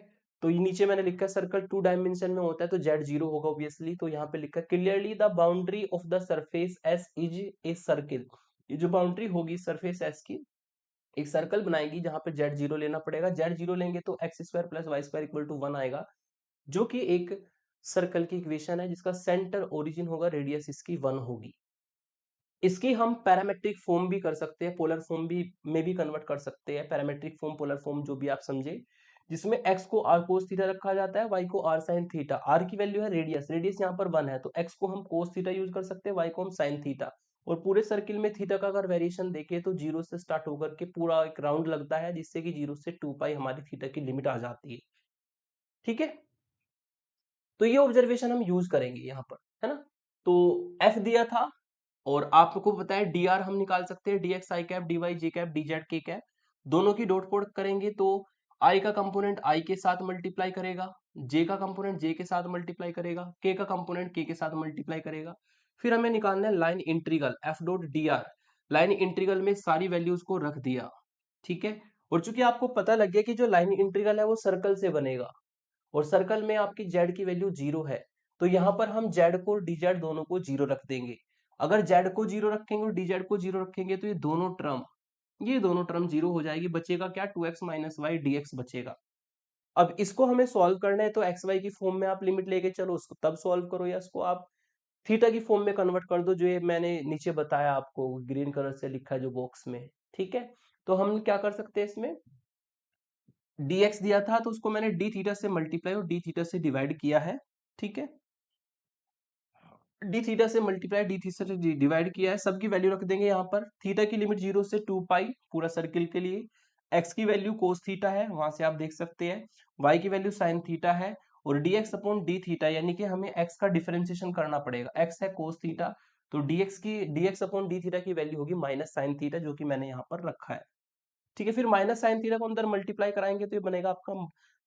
तो ये नीचे मैंने लिखा है सर्कल 2 डायमेंशन में होता है तो जेड 0 होगा ऑब्वियसली, तो यहाँ पे लिखा clearly the boundary of the surface S is a circle. ये जो बाउंड्री होगी सरफेस एस की एक सर्कल बनाएगी जहां पे जेड 0 लेना पड़ेगा, जेड 0 लेंगे तो x square plus y square equal to 1 आएगा, जो कि एक सर्कल की इक्वेशन है जिसका सेंटर ओरिजिन होगा, रेडियस इसकी 1 होगी। इसकी हम पैरामेट्रिक फॉर्म भी कर सकते हैं, पोलर फॉर्म भी में भी कन्वर्ट कर सकते हैं, पैरामेट्रिक फॉर्म पोलर फॉर्म जो भी आप समझे, जिसमें x को r cos थीटा रखा जाता है, y को r sin थीटा, r की वैल्यू है रेडियस, रेडियस यहाँ पर 1 है तो x को हम cos थीटा यूज कर सकते हैं, y को हम sin थीटा, और पूरे सर्किल में थीटा का अगर वेरिएशन देखें तो 0 से स्टार्ट होकर के पूरा एक राउंड लगता है जिससे कि 0 से 2 पाई हमारी थीटा की लिमिट आ जाती है। ठीक है, तो ये ऑब्जर्वेशन हम यूज करेंगे यहाँ पर, है ना। तो f दिया था और आपको पता है डी आर हम निकाल सकते हैं, D x i cap, D y j cap, D Z के कैप, दोनों की डॉट प्रोडक्ट करेंगे तो आई का कंपोनेंट आई के साथ मल्टीप्लाई करेगा, जे का कंपोनेंट जे के साथ मल्टीप्लाई करेगा, के का कंपोनेंट के साथ मल्टीप्लाई करेगा। फिर हमें निकालना है line integral F dot d are. Line integral में सारी वैल्यूज को रख दिया, ठीक है, और चूंकि आपको पता लग गया कि जो लाइन इंटीग्रल है वो सर्कल से बनेगा और सर्कल में आपकी जेड की वैल्यू 0 है, तो यहाँ पर हम जेड को डी जेड दोनों को 0 रख देंगे। अगर जेड को 0 रखेंगे और डी जेड को 0 रखेंगे तो ये दोनों टर्म 0 हो जाएगी, बचेगा क्या 2x minus Y D x बचेगा। अब इसको हमें सॉल्व करना है तो एक्स वाई की फॉर्म में आप लिमिट लेके चलो, उसको तब सॉल्व करो या इसको आप थीटा की फॉर्म में कन्वर्ट कर दो, जो ये मैंने नीचे बताया आपको ग्रीन कलर से लिखा है जो बॉक्स में। ठीक है, तो हम क्या कर सकते हैं, इसमें dx दिया था तो उसको मैंने d थीटा से मल्टीप्लाई और d थीटा से डिवाइड किया है। ठीक है, d थीटा से मल्टीप्लाई d थीटा से डिवाइड किया है, सबकी वैल्यू रख देंगे यहाँ पर। थीटा की लिमिट 0 से 2 पाई पूरा सर्किल के लिए, x की वैल्यू cos थीटा है वहां से आप देख सकते हैं, y की वैल्यू sin थीटा है, और dx अपॉन d थीटा यानी कि हमें x का डिफरेंशिएशन करना पड़ेगा, x है cos थीटा, तो dx अपॉन d थीटा की वैल्यू होगी माइनस sin थीटा जो कि मैंने यहाँ पर रखा है। ठीक है, फिर माइनस साइन थीटा को अंदर मल्टीप्लाई कराएंगे तो ये बनेगा आपका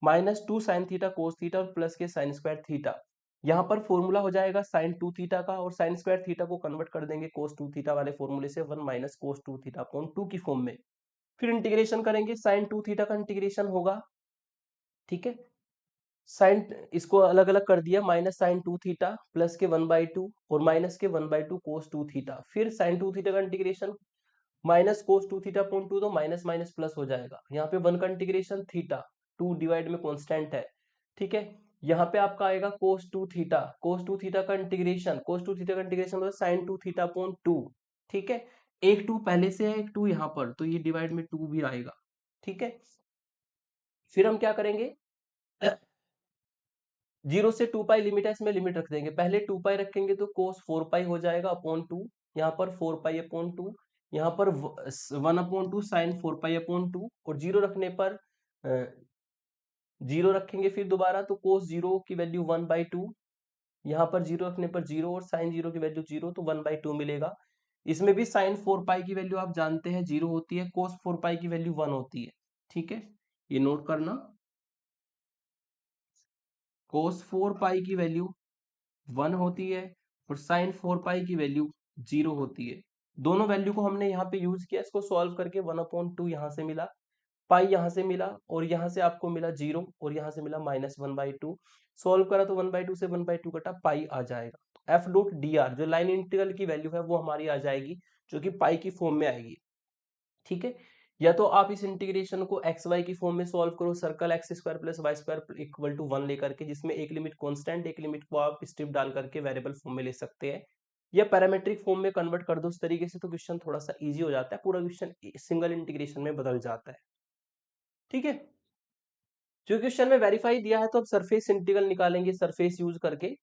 -2 sin थीटा कोस थीटा और प्लस के साइन स्क्वायर थीटा। यहाँ पर फॉर्मूला हो जाएगा sin 2 थीटा का, और साइन स्क्वायर थीटा को कन्वर्ट कर देंगे कोस 2 थीटा वाले फॉर्मूले से 1 माइनस कोस 2 थीटा अपॉन 2 की फॉर्म में। फिर इंटीग्रेशन करेंगे, sin 2 थीटा का इंटीग्रेशन होगा, ठीक है, साइन इसको अलग अलग कर दिया, माइनस साइन 2 थीटा प्लस के 1/2 और माइनस के 1/2 कोस 2 थीटा, फिर साइन 2 थीटा का integration minus cos 2 theta upon 2, तो माइनस माइनस प्लस हो जाएगा। यहाँ पे 1 का इंटीग्रेशन थीटा, 2 डिवाइड में कांस्टेंट है, ठीक है। यहाँ पे आपका आएगा कोस 2 थीटा, कोस 2 थीटा का इंटीग्रेशन, कोस 2 थीटा का इंटीग्रेशन मतलब साइन 2 थीटा अपॉन 2, ठीक है। एक 2 पहले से है, एक 2 यहाँ पर, तो ये डिवाइड में 2 भी आएगा, ठीक है। फिर हम क्या करेंगे, 0 से 2 पाई लिमिट है, इसमें लिमिट रख देंगे। पहले 2 पाई रखेंगे तो कोस 4 पाई हो जाएगा अपॉन 2, यहाँ पर 4 पाई अपॉन 2, यहाँ पर 1 अपॉन 2 साइन 4 पाई अपॉन 2, और 0 रखने पर 0 रखेंगे फिर दोबारा, तो कोस 0 की वैल्यू 1/2, यहाँ पर 0 रखने पर 0 और साइन 0 की वैल्यू 0, तो 1/2 मिलेगा। इसमें भी साइन 4 पाई की वैल्यू आप जानते हैं 0 होती है, कोस 4 पाई की वैल्यू 1 होती है, ठीक है, ये नोट करना। कोस 4 पाई की वैल्यू 1 होती है और साइन 4 पाई की वैल्यू 0 होती है। दोनों वैल्यू को हमने यहाँ पे यूज किया, इसको सॉल्व करके 1/2 यहाँ से मिला, पाई यहाँ से मिला, और यहाँ से आपको मिला 0, और यहाँ से मिला माइनस 1/2। सॉल्व करा तो 1/2 से 1/2 कटा, पाई आ जाएगा। एफ डॉट डी आर जो लाइन इंटीग्रल की वैल्यू है वो हमारी आ जाएगी, जो कि पाई की फॉर्म में आएगी, ठीक है। या तो आप इस इंटीग्रेशन को एक्स वाई की फॉर्म में सॉल्व करो, circle x square plus y square equal to 1 लेकर के, जिसमें एक लिमिट कांस्टेंट, एक लिमिट को आप स्ट्रिप डाल करके वेरिएबल फॉर्म में ले सकते हैं, या पैरामेट्रिक फॉर्म में कन्वर्ट कर दो उस तरीके से, तो क्वेश्चन थोड़ा सा इजी हो जाता है, पूरा क्वेश्चन सिंगल इंटीग्रेशन में बदल जाता है, ठीक है। जो क्वेश्चन में वेरीफाई दिया है, तो अब सरफेस इंटीग्रल निकालेंगे सरफेस यूज करके,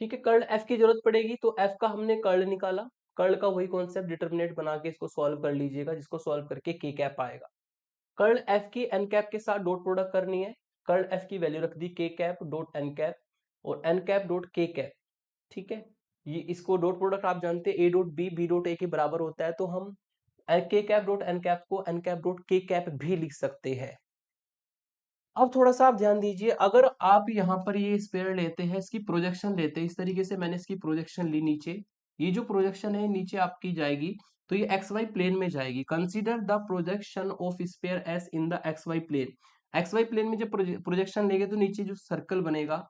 ठीक है। कर्ल एफ की जरूरत पड़ेगी, तो एफ का हमने कर्ल निकाला, कर्ल का वही कॉन्सेप्ट डिटर्मिनेट बना के इसको सॉल्व कर लीजिएगा, जिसको सॉल्व करके के कैप आएगा। कर्ल एफ की एन कैप के साथ डॉट प्रोडक्ट करनी है, कर्ल एफ की वैल्यू रख दी k cap dot n cap, और n cap dot k cap, ठीक है। ये इसको डॉट प्रोडक्ट आप जानते हैं, a dot b b dot a के बराबर होता है, तो हम k cap dot n cap को n cap dot k cap भी लिख सकते हैं। अब थोड़ा सा आप ध्यान दीजिए, अगर आप यहाँ पर ये स्पेयर लेते हैं, इसकी प्रोजेक्शन लेते हैं, इस तरीके से मैंने इसकी प्रोजेक्शन ली नीचे, ये जो प्रोजेक्शन है नीचे आपकी जाएगी, तो ये एक्स वाई प्लेन में जाएगी। Consider the projection of sphere s in the x y plane, x y plane में जब प्रोजेक्शन लेंगे तो नीचे जो सर्कल बनेगा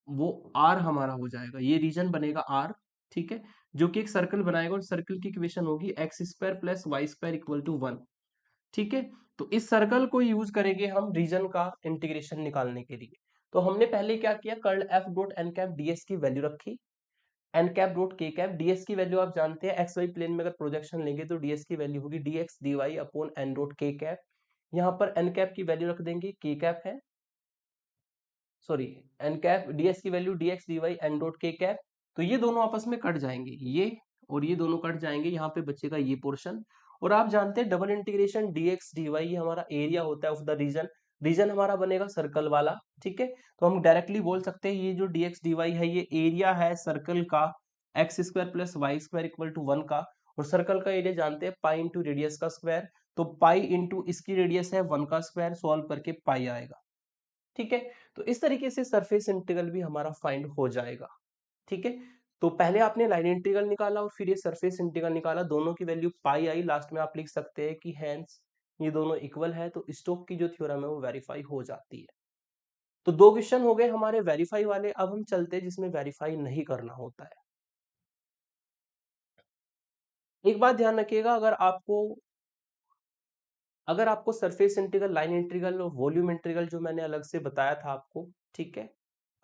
वो आर हमारा हो जाएगा, ये रीजन बनेगा आर, ठीक है, जो कि एक सर्कल बनाएगा, और सर्कल की इक्वेशन होगी x square plus y square equal to 1, ठीक है। तो इस सर्कल को यूज करेंगे हम रीजन का इंटीग्रेशन निकालने के लिए। तो हमने पहले क्या किया, curl F dot n cap ds की वैल्यू रखी, n cap dot k cap, ds की वैल्यू आप जानते हैं, एक्स वाई प्लेन में अगर प्रोजेक्शन लेंगे तो डीएस की वैल्यू होगी dx d y upon n dot k cap. यहाँ पर एन कैप की वैल्यू रख देंगे, के कैप है, सॉरी, एन कैप डीएस की value dx d y n dot k cap. तो ये दोनों आपस में कट जाएंगे, ये और ये दोनों कट जाएंगे, यहाँ पे बचेगा ये पोर्शन। और आप जानते हैं double integration dx d y, ये हमारा एरिया होता है ऑफ द रीजन, रीजन हमारा बनेगा सर्कल वाला, ठीक है। तो हम डायरेक्टली बोल सकते हैं ये जो डीएक्स डी वाई है, ये एरिया है सर्कल का x square plus y square equal to 1 का, और सर्कल का एरिया जानते हैं पाई इंटू रेडियस का स्क्वायर, तो पाई इंटू इसकी रेडियस है 1 का स्क्वायर, सॉल्व करके पाई आएगा, ठीक है। तो इस तरीके से सरफेस इंटीग्रल भी हमारा फाइंड हो जाएगा, ठीक है। तो पहले आपने लाइन इंटीग्रल निकाला और फिर ये सरफेस इंटीग्रल निकाला, दोनों की वैल्यू पाई आई, लास्ट में आप लिख सकते हैं कि हैंस ये दोनों इक्वल है, तो स्टोक की जो थ्योरम है वो वेरीफाई हो जाती है। तो दो क्वेश्चन हो गए हमारे वेरीफाई वाले, अब हम चलते हैं जिसमें वेरीफाई नहीं करना होता है। एक बात ध्यान रखिएगा, अगर आपको सरफेस इंटीग्रल, लाइन इंटीग्रल और वॉल्यूम इंटीग्रल जो मैंने अलग से बताया था आपको, ठीक है,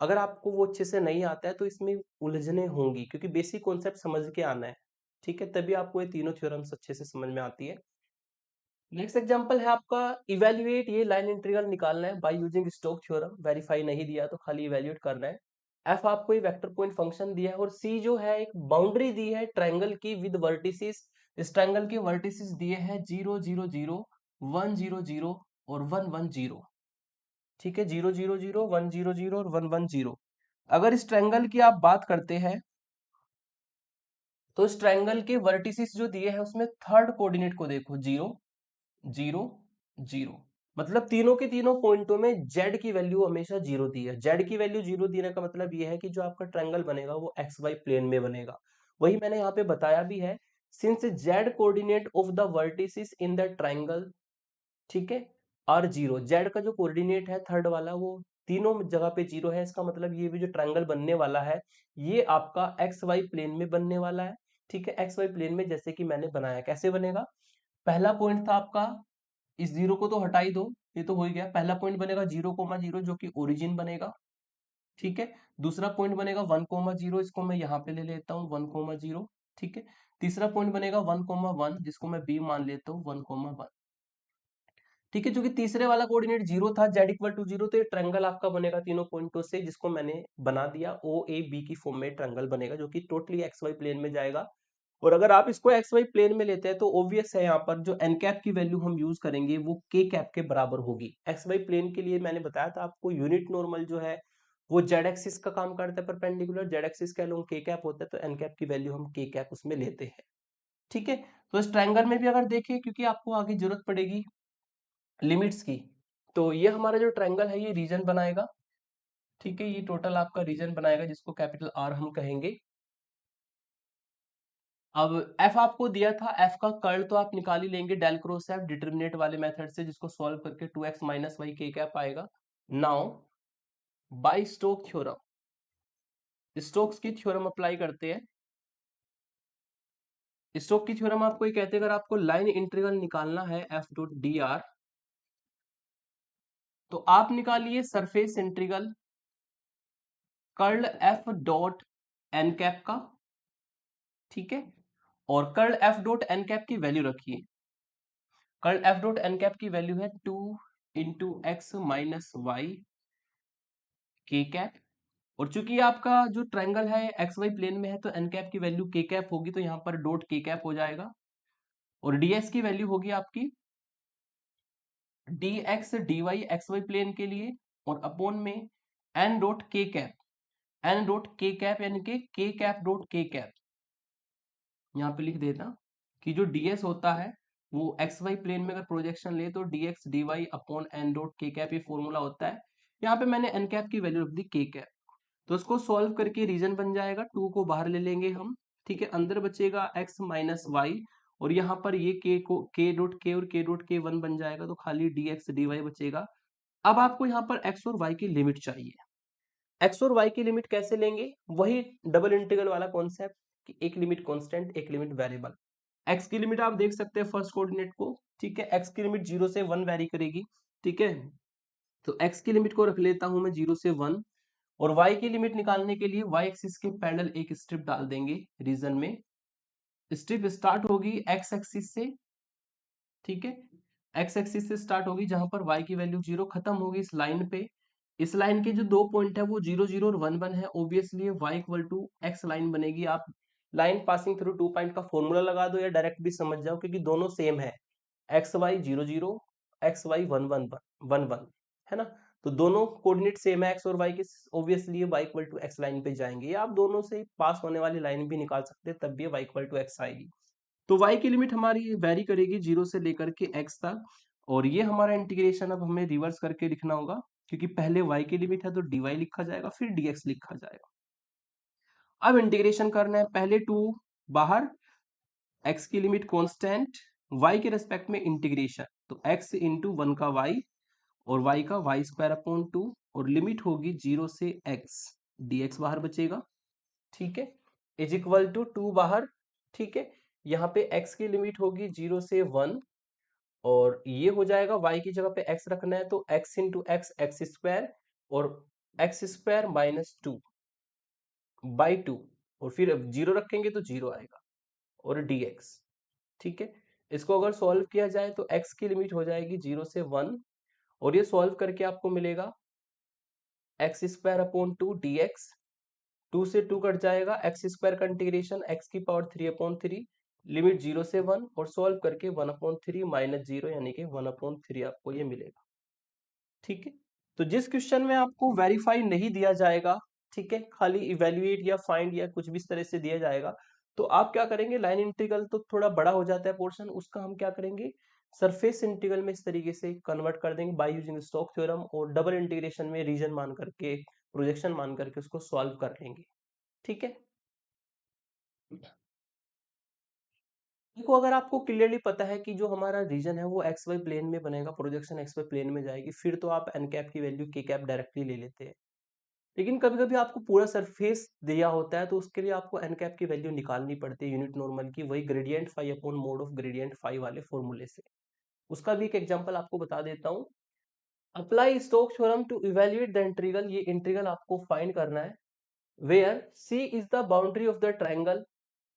अगर आपको वो अच्छे से नहीं आता है तो इसमें उलझने होंगी, क्योंकि बेसिक कॉन्सेप्ट समझ के आना है, ठीक है, तभी आपको ये तीनों थ्योरम्स अच्छे से समझ में आती है। नेक्स्ट एग्जांपल है आपका, इवेल्युएट, ये लाइन इंटीग्रल निकालना है by using Stoke theorem, verify नहीं दिया तो खाली इवेल्युएट करना है। एफ आपको ये वेक्टर पॉइंट फंक्शन दिया है, और सी जो है एक बाउंड्री दी है ट्रायंगल की विद वर्टिसेस, इस ट्रायंगल के वर्टिसेस दिए हैं 0 0 0 1 0 0 और 1 1 0, ठीक है, 0 0 0 1 0 0 और 1 1 0। अगर इस ट्रायंगल की आप बात करते हैं, तो इस ट्रायंगल के वर्टिसेस जो दिए हैं उसमें थर्ड कोऑर्डिनेट को देखो, 0 0 0, मतलब तीनों के तीनों पॉइंटों में जेड की वैल्यू हमेशा 0 दी है। जेड की वैल्यू 0 देने का मतलब यह है कि जो आपका ट्रायंगल बनेगा वो एक्स वाई प्लेन में बनेगा। वही मैंने यहाँ पे बताया भी है, since Z coordinate of the vertices in the triangle, ठीक है, और जीरो, जेड का जो कोऑर्डिनेट है थर्ड वाला वो तीनों जगह पे जीरो है। इसका मतलब ये भी जो ट्रायंगल बनने वाला है ये आपका एक्स वाई प्लेन में बनने वाला है। ठीक है, एक्स वाई प्लेन में जैसे कि मैंने बनाया, कैसे बनेगा? पहला पॉइंट था आपका, इस जीरो को तो हटा ही दो, ये तो हो ही गया। पहला पॉइंट बनेगा 0,0 जो कि ओरिजिन बनेगा। ठीक है, दूसरा पॉइंट बनेगा 1,0, इसको मैं यहाँ पे ले लेता हूँ 1,0। ठीक है, तीसरा पॉइंट बनेगा 1,1 जिसको मैं बी मान लेता हूँ 1,1। ठीक है, क्योंकि तीसरे वाला कोऑर्डिनेट जीरो था, जेड इक्वल टू जीरो, तो ये ट्रायंगल आपका बनेगा तीनों पॉइंटों से, जिसको मैंने बना दिया ओ ए बी की फॉर्म में ट्रायंगल बनेगा, जो कि टोटली एक्स वाई प्लेन में जाएगा। और अगर आप इसको एक्स वाई प्लेन में लेते हैं तो ऑब्वियस है यहाँ पर जो एन कैप की वैल्यू हम यूज करेंगे वो के कैप के बराबर होगी। एक्स वाई प्लेन के लिए मैंने बताया था आपको, यूनिट नॉर्मल जो है वो जेड एक्सिस का काम करता है, परपेंडिकुलर जेड एक्सिस का लोग के कैप होता है, तो एन कैप की वैल्यू हम के कैप उसमें लेते हैं। ठीक है, तो इस ट्रायंगल में भी अगर देखें, क्योंकि आपको आगे जरूरत पड़ेगी लिमिट्स की, तो ये हमारा जो ट्रायंगल है ये रीजन बनाएगा। ठीक है, ये टोटल आपका रीजन बनाएगा जिसको कैपिटल आर हम कहेंगे। अब एफ आपको दिया था, एफ का कर्ल तो आप निकाल ही लेंगे डेल क्रॉस एफ डिटर्मिनेट वाले मेथड से, जिसको सॉल्व करके 2x minus y k cap आएगा। Now by Stoke theorem, Stokes की थ्योरम अप्लाई करते हैं। स्टोक की थ्योरम आपको ये कहते हैं, अगर आपको लाइन इंटीग्रल निकालना है एफ डॉट डी आर, तो आप निकालिए surface integral curl F dot n cap का। ठीक है, और curl F dot n cap की वैल्यू रखिए। Curl F dot n cap की वैल्यू है 2 × x minus y k cap. और चूंकि आपका जो ट्रायंगल है एक्स वाई प्लेन में है तो एन कैप की वैल्यू के कैप होगी, तो यहाँ पर डॉट के कैप हो जाएगा। और डीएस की वैल्यू होगी आपकी d x d y x y plane के लिए, और अपॉन में n dot k cap, n dot k cap यानी कि के कैप डॉट के कैप। यहाँ पे लिख देता कि जो ds होता है वो एक्स वाई प्लेन में अगर प्रोजेक्शन ले तो dx dy upon n dot k cap, ये फॉर्मूला होता है। यहाँ पे मैंने एन कैप की वैल्यू रख दी के कैप, तो उसको सॉल्व करके रीजन बन जाएगा, 2 को बाहर ले लेंगे हम। ठीक है, अंदर बचेगा x माइनस वाई, और यहाँ पर ये k को k डॉट k और k डॉट k 1 बन जाएगा, तो खाली dx dy बचेगा। अब आपको यहाँ पर x और y की लिमिट चाहिए। एक्स और वाई की लिमिट कैसे लेंगे? वही डबल इंटीग्रल वाला कॉन्सेप्ट कि एक लिमिट कांस्टेंट एक लिमिट वेरिएबल। एक्स की लिमिट आप देख सकते हैं फर्स्ट कोऑर्डिनेट को। ठीक है, एक्स की लिमिट 0 से 1 वेरी करेगी। ठीक है, तो एक्स की लिमिट को रख लेता हूं मैं 0 से 1, और वाई की लिमिट निकालने के लिए वाई एक्सिस के पैरेलल एक स्ट्रिप डाल देंगे रीजन में। स्ट्रिप स्टार्ट होगी एक्स एक्सिस से। ठीक है, एक्स एक्सिस से स्टार्ट होगी जहां पर y की वैल्यू 0, खत्म होगी इस लाइन पे। इस लाइन के जो दो पॉइंट है वो 0 0 और 1 1 है, obviously y equal to x line बनेगी। आप लाइन पासिंग थ्रू 2 पॉइंट का फॉर्मूला लगा दो या डायरेक्ट भी समझ जाओ, क्योंकि दोनों सेम है, एक्स वाई 0 0 एक्स वाई 1 1 1 1, है ना। तो दोनों कोऑर्डिनेट सेम है एक्स और वाई के, obviously y equal to x line पे जाएंगे, या आप दोनों से पास होने वाली लाइन भी निकाल सकते हैं, तब भी y इक्वल टू एक्स आएगी। तो y की लिमिट हमारी वेरी करेगी 0 से लेकर के x तक, और ये हमारा इंटीग्रेशन अब हमें रिवर्स करके लिखना होगा, क्योंकि पहले y की लिमिट है तो dy लिखा जाएगा फिर dx लिखा जाएगा। अब इंटीग्रेशन करना है, पहले 2 बाहर, x की लिमिट कांस्टेंट, y के रेस्पेक्ट में इंटीग्रेशन, तो x इंटू 1 का y और y का वाई स्क्वायर अपॉन 2, और लिमिट होगी 0 से x, dx बाहर बचेगा। ठीक है, इज इक्वल टू 2 बाहर। ठीक है, यहाँ पे x की लिमिट होगी 0 से 1, और ये हो जाएगा y की जगह पे x रखना है तो x into x x square, और एक्स स्क्वायर माइनस 2 बाई 2, और फिर 0 रखेंगे तो 0 आएगा, और dx। ठीक है, इसको अगर सॉल्व किया जाए तो x की लिमिट हो जाएगी 0 से 1, और ये सॉल्व करके आपको मिलेगा एक्स स्क्वायर अपॉन 2 dx, 2 से 2 कट जाएगा, एक्स स्क्वायर का इंटीग्रेशन एक्स की पावर 3/3, लिमिट 0 से 1, और सॉल्व करके 1/3 माइनस 0 यानी कि 1/3 आपको ये मिलेगा। ठीक है, तो जिस क्वेश्चन में आपको वेरीफाई नहीं दिया जाएगा, ठीक है, खाली इवेल्युएट या फाइंड या कुछ भी इस तरह से दिया जाएगा, तो आप क्या करेंगे, लाइन इंटीग्रल तो थोड़ा बड़ा हो जाता है पोर्शन, उसका हम क्या करेंगे, सरफेस इंटीग्रल में इस तरीके से कन्वर्ट कर देंगे बाय यूजिंग स्टोक थ्योरम, और डबल इंटीग्रेशन में रीजन मान करके, प्रोजेक्शन मान करके उसको सॉल्व कर लेंगे। ठीक है। देखो अगर आपको क्लियरली पता है कि जो हमारा रीजन है वो एक्स वाई प्लेन में बनेगा, प्रोजेक्शन एक्स वाई प्लेन में जाएगी, फिर तो आप एन कैप की वैल्यू के कैप डायरेक्टली ले लेते हैं। लेकिन कभी कभी आपको पूरा सरफेस दिया होता है तो उसके लिए आपको एन कैप की वैल्यू निकालनी पड़ती है यूनिट नॉर्मल की, वही gradient phi upon mod of gradient phi वाले फॉर्मूले से। उसका भी एक एग्जांपल आपको बता देता हूँ। Apply Stokes theorem to evaluate the integral, ये इंटीग्रल आपको फाइंड करना है, where c is the boundary of the triangle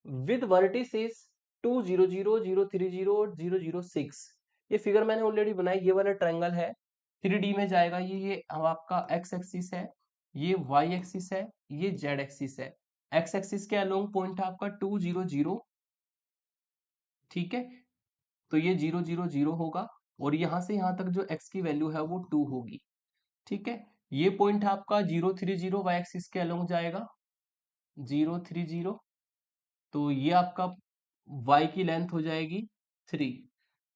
with vertices 2 0 0 0 3 0 0 0 6। ये फिगर मैंने ऑलरेडी बनाई, ये वाला ट्रायंगल है, 3D में जाएगा, ये अब आपका एक्स एक्सिस है, ये वाई एक्सिस है, ये जेड एक्सिस है। एक्स एक्सिस के अलोंग पॉइंट है आपका 2 0 0, ठीक है, तो ये 0 0 0 होगा, और यहां से यहां तक जो एक्स की वैल्यू है वो 2 होगी, ठीक है। ये पॉइंट है आपका 0 3 0 वाई एक्सिस के अलोंग जाएगा, 0 3 0, तो ये आपका y की लेंथ हो जाएगी 3,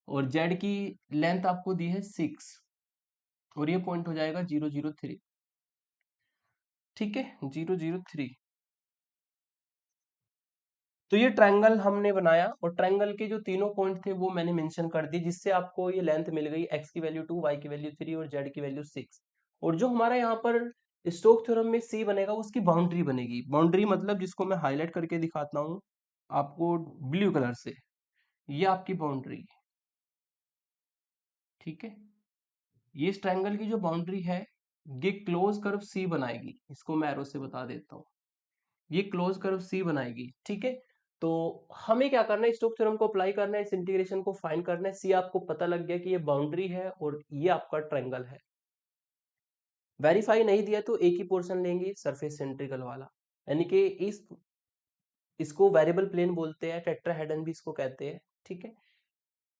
और z की लेंथ आपको दी है 6, और ये पॉइंट हो जाएगा 0 0 3, ठीक है, 0 0 3। तो ये ट्रायंगल हमने बनाया, और ट्रायंगल के जो तीनों पॉइंट थे वो मैंने मेंशन कर दिए, जिससे आपको ये लेंथ मिल गई, x की वैल्यू 2, y की वैल्यू 3 और z की वैल्यू 6। और जो हमारा यहाँ पर स्टोक थ्योरम में c बनेगा उसकी बाउंड्री बनेगी। बाउंड्री मतलब जिसको मैं हाईलाइट करके दिखाता हूँ आपको ब्लू कलर से, ये आपकी बाउंड्री, ठीक है। ये इस ट्रायंगल की जो बाउंड्री है ये क्लोज कर्व सी बनाएगी, इसको मैं एरो से बता देता हूँ, ये क्लोज कर्व सी बनाएगी, ठीक है। तो हमें क्या करना है, स्टोक्स थ्योरम को अप्लाई करना है, इस इंटीग्रेशन को फाइंड करना है। सी आपको पता लग गया कि ये बाउंड्री है और ये आपका ट्रायंगल है। वेरीफाई नहीं दिया तो एक ही पोर्शन लेंगे, सरफेस सेंट्रिकल वाला, यानी कि इसको वेरिएबल प्लेन बोलते हैं, टेट्राहेड्रन भी इसको कहते हैं, ठीक है।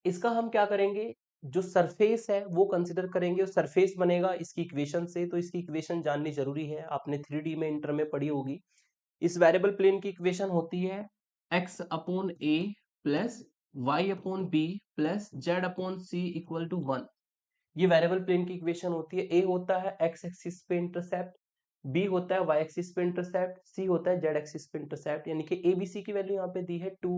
इसका हम क्या करेंगे, जो सरफेस है वो कंसिडर करेंगे, और सरफेस बनेगा इसकी इक्वेशन से, तो इसकी इक्वेशन जाननी जरूरी है, आपने 3D में इंटर में पढ़ी होगी। इस वेरिएबल प्लेन की इक्वेशन होती है x upon a plus y upon b plus z upon c equal to 1। ये वेरिएबल प्लेन की इक्वेशन होती है। ए होता है x एक्सिस पे इंटरसेप्ट, बी होता है y एक्सिस पे इंटरसेप्ट, सी होता है z एक्सिस पे इंटरसेप्ट, यानी कि ए बी सी की वैल्यू यहाँ पे दी है 2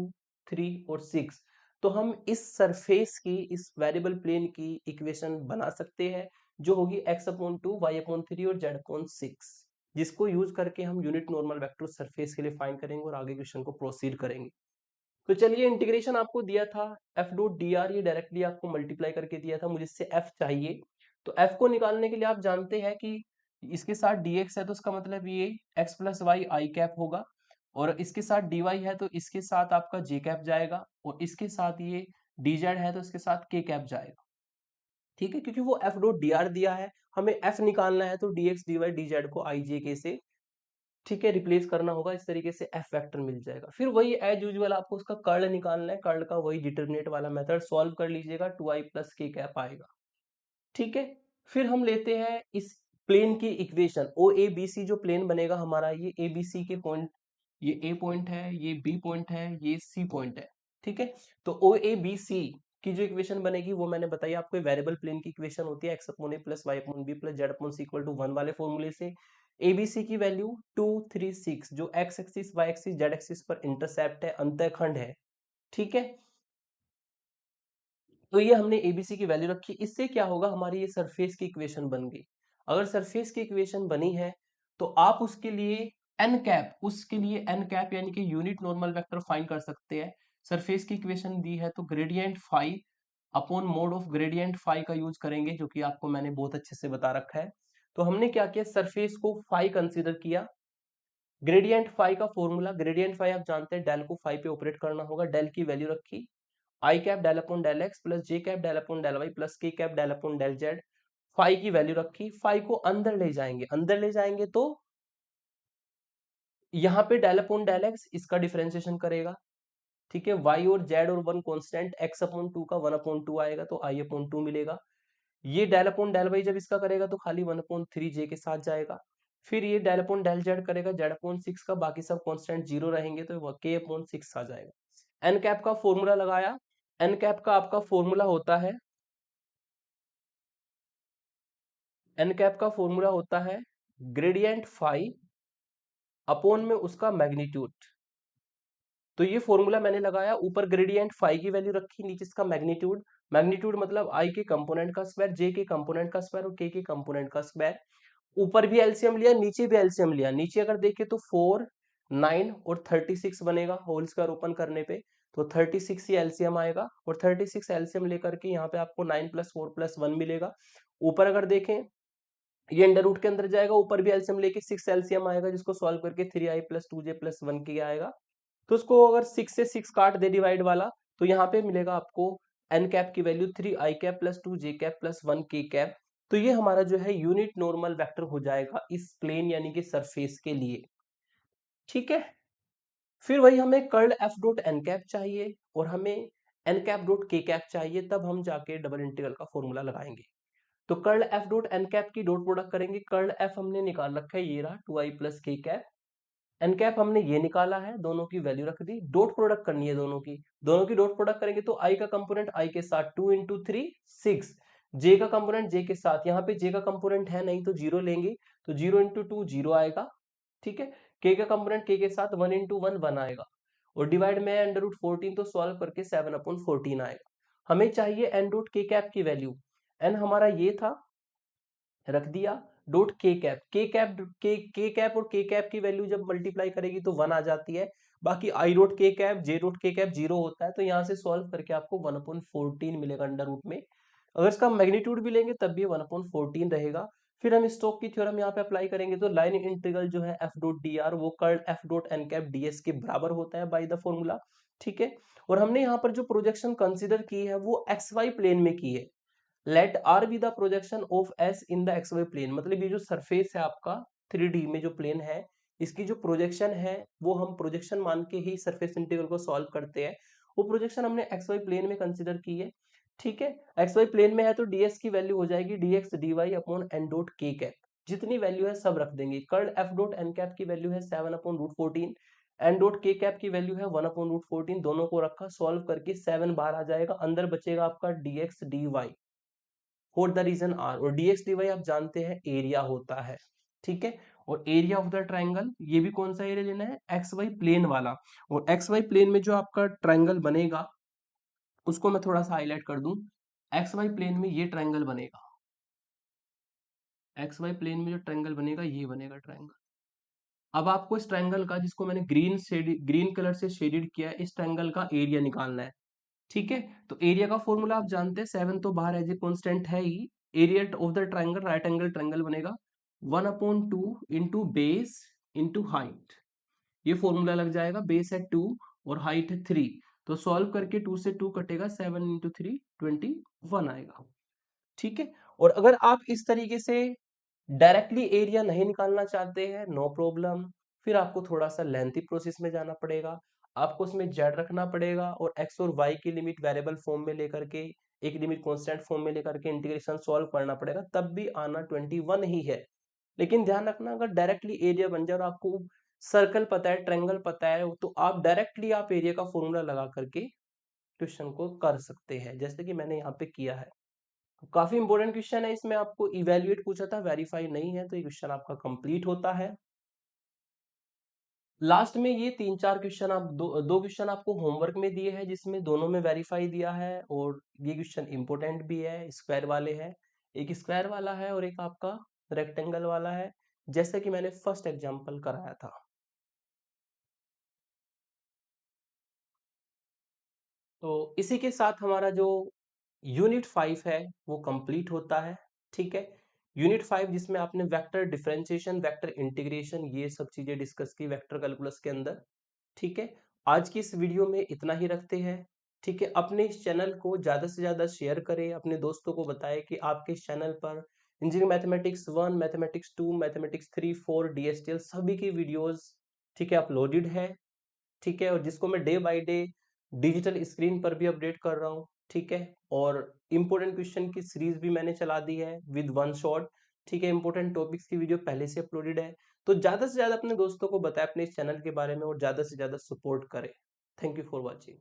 3 और 6। तो हम इस सरफेस की, इस वेरिएबल प्लेन की इक्वेशन बना सकते हैं, जो होगी x अपॉन 2 y अपॉन 3 और z अपॉन 6, जिसको यूज करके हम यूनिट नॉर्मल वेक्टर सरफेस के लिए फाइंड करेंगे और आगे क्वेश्चन को प्रोसीड करेंगे। तो चलिए, इंटीग्रेशन आपको दिया था एफ डॉट डी आर, ये डायरेक्टली आपको मल्टीप्लाई करके दिया था, मुझे इससे एफ चाहिए। तो एफ को निकालने के लिए आप जानते हैं कि इसके साथ dx है तो उसका मतलब ये x प्लस वाई आई कैप होगा, और इसके साथ dy है तो इसके साथ आपका j कैप जाएगा, और इसके साथ ये dz है तो इसके साथ k कैप जाएगा, ठीक है। क्योंकि वो एफ डॉट डी आर दिया है, हमें एफ निकालना है, तो dx dy dz को i j k से, ठीक है, रिप्लेस करना होगा, इस तरीके से एफ वेक्टर मिल जाएगा। फिर वही एज यूजुअल आपको उसका कर्ल निकालना है, कर्ल का वही डिटरमिनेट वाला मेथड सॉल्व कर लीजिएगा, 2i प्लस के कैप आएगा, ठीक है। फिर हम लेते हैं इस प्लेन की equation, O A B C जो प्लेन बनेगा हमारा, ये ए बी सी के पॉइंट, ये ए पॉइंट है, ये बी पॉइंट है, ये सी पॉइंट है, ठीक है। तो ओ ए बी सी की जो इक्वेशन बनेगी वो मैंने बताई आपको, वेरिएबल प्लेन की इक्वेशन होती है x upon a plus y upon b plus z upon c equal to 1 वाले फॉर्मूले से। एबीसी की वैल्यू 2 3 6, जो x axis y axis z axis पर इंटरसेप्ट है, अंतःखंड है, ठीक है। तो ये हमने एबीसी की वैल्यू रखी, इससे क्या होगा, हमारी ये सरफेस की इक्वेशन बन गई। अगर सरफेस की इक्वेशन बनी है तो आप उसके लिए एन कैप, उसके लिए एन कैप यानी कि यूनिट नॉर्मल वेक्टर फाइंड कर सकते हैं। सरफेस की इक्वेशन दी है तो gradient phi upon mod of gradient phi का यूज करेंगे, जो कि आपको मैंने बहुत अच्छे से बता रखा है। तो हमने क्या किया, सरफेस को फाई कंसीडर किया, ग्रेडियंट फाई का फॉर्मूला, ग्रेडियंट फाई आप जानते हैं, डेल को फाई पे ऑपरेट करना होगा, डेल की वैल्यू रखी, i cap del upon del x plus j cap del upon del y plus k cap del upon del z, phi की वैल्यू रखी, फाई को अंदर ले जाएंगे, अंदर ले जाएंगे तो यहाँ पे डेल अपॉन डेल एक्स इसका डिफरेंशिएशन करेगा, ठीक है। वाई और जेड और वन कांस्टेंट, एक्स अपॉन 2 का 1 अपॉन 2 आएगा तो आई अपॉन 2 मिलेगा। ये डेल अपॉन डेल वाई जब इसका करेगा तो खाली 1 अपॉन 3 जे के साथ जाएगा। फिर ये डेल अपॉन डेल जेड करेगा, जेड अपॉन 6 का, बाकी सब कांस्टेंट जीरो रहेंगे तो के अपॉन 6 आ जाएगा। एन कैप का फॉर्मूला लगाया, एन कैप का आपका फॉर्मूला होता है, एन कैप का फॉर्मूला होता है ग्रेडियंट फाई अपॉन में उसका मैग्नीट्यूड, तो ये फॉर्मूला मैंने लगाया, ऊपर ग्रेडियंट फाई की वैल्यू रखी, नीचे इसका मैग्नीट्यूड, मैग्नीट्यूड मतलब आई के कंपोनेंट का स्क्वायर, जे के कंपोनेंट का स्क्वायर और के कंपोनेंट का स्क्वायर। ऊपर भी एलसीएम लिया, नीचे भी एलसीएम लिया। नीचे अगर देखें तो 4, 9 और 36 बनेगा होल स्क्वायर ओपन करने पे, तो 36 ही एलसीएम आएगा। और 36 एलसीएम लेकर के यहाँ पे आपको 9 + 4 + 1 मिलेगा। ऊपर अगर देखें ये अंडर रूट के अंदर जाएगा, ऊपर भी एलसीएम लेके 6 एलसीएम आएगा, जिसको सॉल्व करके 3i + 2j + 1 k आएगा। तो उसको अगर 6 से 6 काट दे डिवाइड वाला, तो यहाँ पे मिलेगा आपको n कैप की value 3i cap + 2j cap + 1 k cap. तो ये हमारा जो है यूनिट नॉर्मल वेक्टर हो जाएगा इस प्लेन यानी कि सरफेस के लिए। ठीक है, फिर वही हमें curl f dot n cap चाहिए और हमें n cap dot k cap चाहिए, तब हम जाके डबल इंटीग्रल का फॉर्मूला लगाएंगे। तो curl f dot n cap की डॉट प्रोडक्ट करेंगे। कर्ल f हमने निकाल रखा है, ये रहा 2i + k cap. N cap हमने ये निकाला है, दोनों की वैल्यू रख दी। डॉट प्रोडक्ट करनी है दोनों की डॉट प्रोडक्ट करेंगे तो आई का कंपोनेंट आई के साथ 2 × 3 6, जे का कंपोनेंट जे के साथ, यहाँ पे जे का कंपोनेंट है नहीं तो 0 लेंगे, तो 0 × 2 0 आएगा। ठीक है, के का कंपोनेंट के साथ 1 × 1 1 आएगा, और डिवाइड में √14 तो सॉल्व करके 7/14 आएगा। हमें चाहिए एन डॉट के कैप की वैल्यू, एन हमारा ये था, रख दिया। डॉट के कैप और के कैप की वैल्यू जब मल्टीप्लाई करेगी तो 1 आ जाती है। बाकी I dot k cap, J dot k cap 0 होता है, तो यहाँ से सॉल्व करके आपको 1/14 मिलेगा अंडर रूट में। अगर इसका मैग्नीट्यूड भी लेंगे तब भी 1/14 रहेगा। फिर हम स्टोक की थ्योरम यहाँ पे अप्लाई करेंगे, तो लाइन इंटीग्रल जो है एफ डॉट डी आर, वो curl F dot n cap d s के बराबर होता है बाई द फॉर्मूला। ठीक है, और हमने यहाँ पर जो प्रोजेक्शन कंसिडर की है वो एक्स वाई प्लेन में की है। Let r be the projection of s in the x y plane, मतलब ये जो सरफेस है आपका 3D में जो प्लेन है, इसकी जो प्रोजेक्शन है वो हम प्रोजेक्शन मान के ही सरफेस इंटीग्रल को सॉल्व करते हैं। वो प्रोजेक्शन हमने एक्स वाई प्लेन में कंसिडर की है। ठीक है, एक्स वाई प्लेन में है तो ds की वैल्यू हो जाएगी dx dy upon n dot k cap. जितनी वैल्यू है सब रख देंगे। Curl f dot n cap की वैल्यू है 7/√14, n डॉट k कैप की वैल्यू है 1/√14, दोनों को रखा, सॉल्व करके 7 बाहर आ जाएगा, अंदर बचेगा आपका dx dy for the region r, और dx dy आप जानते हैं एरिया होता है। ठीक है, और एरिया ऑफ द ट्राइंगल, ये भी कौन सा एरिया लेना है, एक्स वाई प्लेन वाला। और एक्स वाई प्लेन में जो आपका ट्राइंगल बनेगा उसको मैं थोड़ा सा हाईलाइट कर दूं। एक्स वाई प्लेन में ये ट्राइंगल बनेगा, एक्स वाई प्लेन में जो ट्राइंगल बनेगा ये बनेगा ट्राइंगल। अब आपको इस ट्राइंगल का, जिसको मैंने ग्रीन कलर से शेडेड किया है, इस ट्राइंगल का एरिया निकालना है। ठीक है, तो एरिया का फॉर्मूला आप जानते हैं, 7 तो बाहर एज ए कांस्टेंट है ही। Area of the triangle, right angle triangle बनेगा 1/2 इंटू बेस इंटू हाइट। ये फॉर्मूला लग जाएगा, बेस है 2 और हाइट है 3, तो सॉल्व करके 2 से 2 कटेगा, 7 × 3 21 आएगा। ठीक है, और अगर आप इस तरीके से डायरेक्टली एरिया नहीं निकालना चाहते हैं, नो प्रॉब्लम, फिर आपको थोड़ा सा लेंथी प्रोसेस में जाना पड़ेगा। आपको उसमें जेड रखना पड़ेगा और एक्स और वाई की लिमिट वेरिएबल फॉर्म में लेकर के, एक लिमिट कांस्टेंट फॉर्म में लेकर के इंटीग्रेशन सॉल्व करना पड़ेगा, तब भी आना 21 ही है। लेकिन ध्यान रखना, अगर डायरेक्टली एरिया बन जाए और आपको सर्कल पता है, ट्रायंगल पता है, तो आप डायरेक्टली आप एरिया का फॉर्मूला लगा करके क्वेश्चन को कर सकते हैं, जैसे कि मैंने यहाँ पे किया है। काफी इंपॉर्टेंट क्वेश्चन है, इसमें आपको इवेल्युएट पूछा था, वेरीफाई नहीं है, तो ये क्वेश्चन आपका कंप्लीट होता है। लास्ट में ये 3-4 क्वेश्चन आप दो क्वेश्चन आपको होमवर्क में दिए हैं, जिसमें दोनों में वेरीफाई दिया है, और ये क्वेश्चन इंपॉर्टेंट भी है, स्क्वायर वाले हैं। एक स्क्वायर वाला है और एक आपका रेक्टेंगल वाला है, जैसे कि मैंने फर्स्ट एग्जांपल कराया था। तो इसी के साथ हमारा जो यूनिट 5 है वो कंप्लीट होता है। ठीक है, यूनिट 5 जिसमें आपने वेक्टर डिफरेंशिएशन, वेक्टर इंटीग्रेशन, ये सब चीजें डिस्कस की वेक्टर कैलकुलस के अंदर। ठीक है, आज की इस वीडियो में इतना ही रखते हैं। ठीक है, अपने इस चैनल को ज्यादा से ज्यादा शेयर करें, अपने दोस्तों को बताएं कि आपके इस चैनल पर इंजीनियरिंग मैथमेटिक्स 1, मैथमेटिक्स 2, मैथमेटिक्स 3, 4, डीएसटीएल सभी की वीडियोस, ठीक है, अपलोडेड है। ठीक है, और जिसको मैं day by day digital screen पर भी अपडेट कर रहा हूँ। ठीक है, और इंपॉर्टेंट क्वेश्चन की सीरीज भी मैंने चला दी है विद वन शॉट। ठीक है, इंपॉर्टेंट टॉपिक्स की वीडियो पहले से अपलोडेड है। तो ज्यादा से ज्यादा अपने दोस्तों को बताएं अपने इस चैनल के बारे में, और ज्यादा से ज्यादा सपोर्ट करें। Thank you for watching.